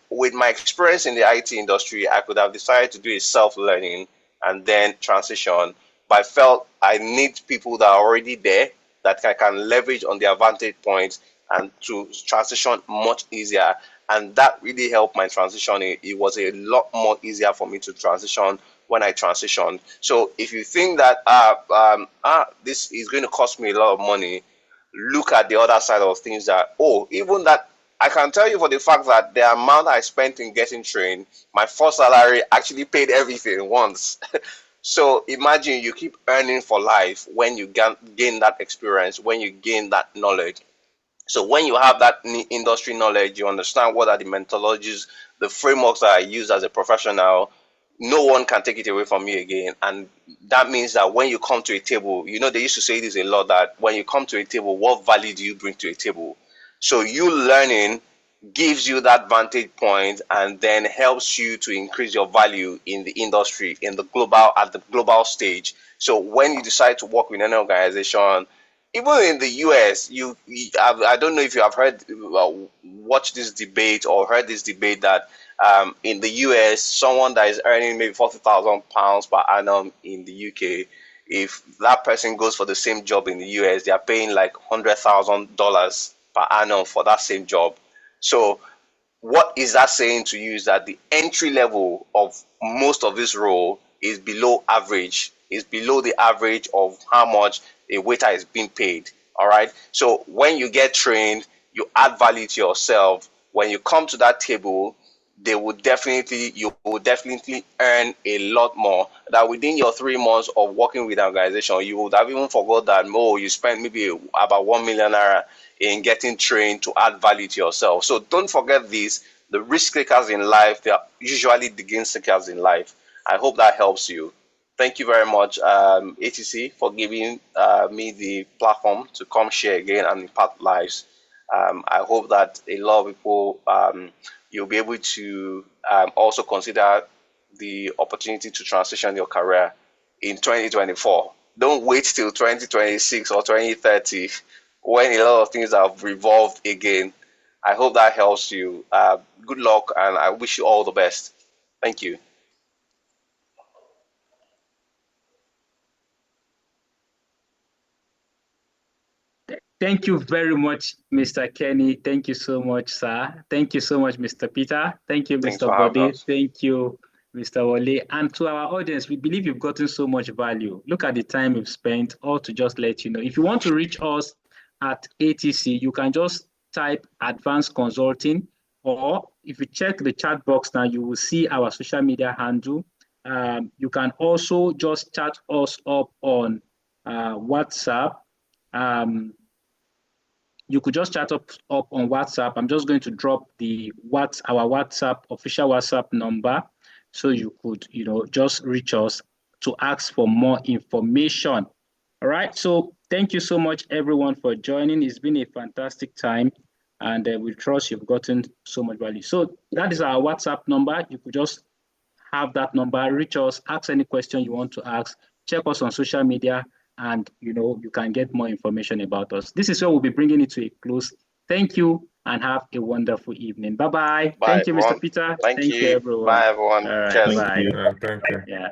With my experience in the IT industry, I could have decided to do a self-learning and then transition, but I felt I need people that are already there that I can leverage on their vantage points and to transition much easier. And that really helped my transition. It was a lot more easier for me to transition when I transitioned. So if you think that this is going to cost me a lot of money, look at the other side of things that, even that, I can tell you for the fact that the amount I spent in getting trained, my first salary actually paid everything once. So imagine you keep earning for life when you gain that experience, when you gain that knowledge. So when you have that industry knowledge, you understand what are the methodologies, the frameworks that I use as a professional. No one can take it away from me again. And that means that when you come to a table, they used to say this a lot, that when you come to a table, what value do you bring to a table? So you learning gives you that vantage point and then helps you to increase your value in the industry, in the global, at the global stage. So when you decide to work with an organization, even in the US, I don't know if you have heard, watched this debate or heard this debate that in the US, someone that is earning maybe £40,000 per annum in the UK, if that person goes for the same job in the US, they are paying like $100,000 per annum for that same job. So what is that saying to you is that the entry level of most of this role is below average, is below the average of how much a waiter is being paid. All right. So when you get trained, you add value to yourself. When you come to that table, you will definitely earn a lot more. That within your 3 months of working with an organization, you would have even forgot that you spent maybe about 1 million naira in getting trained to add value to yourself. So don't forget this. The risk takers in life, they are usually the gain takers in life. I hope that helps you. Thank you very much, ATC, for giving me the platform to come share again and impact lives. I hope that a lot of people, you'll be able to also consider the opportunity to transition your career in 2024. Don't wait till 2026 or 2030 when a lot of things have revolved again. I hope that helps you. Good luck, and I wish you all the best. Thank you. Thank you very much, Mr. Kenny. Thank you so much, sir. Thank you so much, Mr. Peter. Thank you, Mr. Bode. Thank you, Mr. Wole. And to our audience, we believe you've gotten so much value. Look at the time we've spent, all to just let you know. If you want to reach us at ATC, you can just type Advanced Consulting, or if you check the chat box now, you will see our social media handle. You can also just chat us up on WhatsApp. You could just chat up on WhatsApp. I'm just going to drop our WhatsApp, official WhatsApp number, so you could, just reach us to ask for more information. All right. So thank you so much, everyone, for joining. It's been a fantastic time, and we trust you've gotten so much value. So that is our WhatsApp number. You could just have that number, reach us, ask any question you want to ask, check us on social media, and you can get more information about us. This is where we'll be bringing it to a close. Thank you, and have a wonderful evening. Bye-bye. Thank you, Mr. Peter. Thank you, everyone. Bye, everyone. All right. Cheers. Bye. Thank you. Yeah.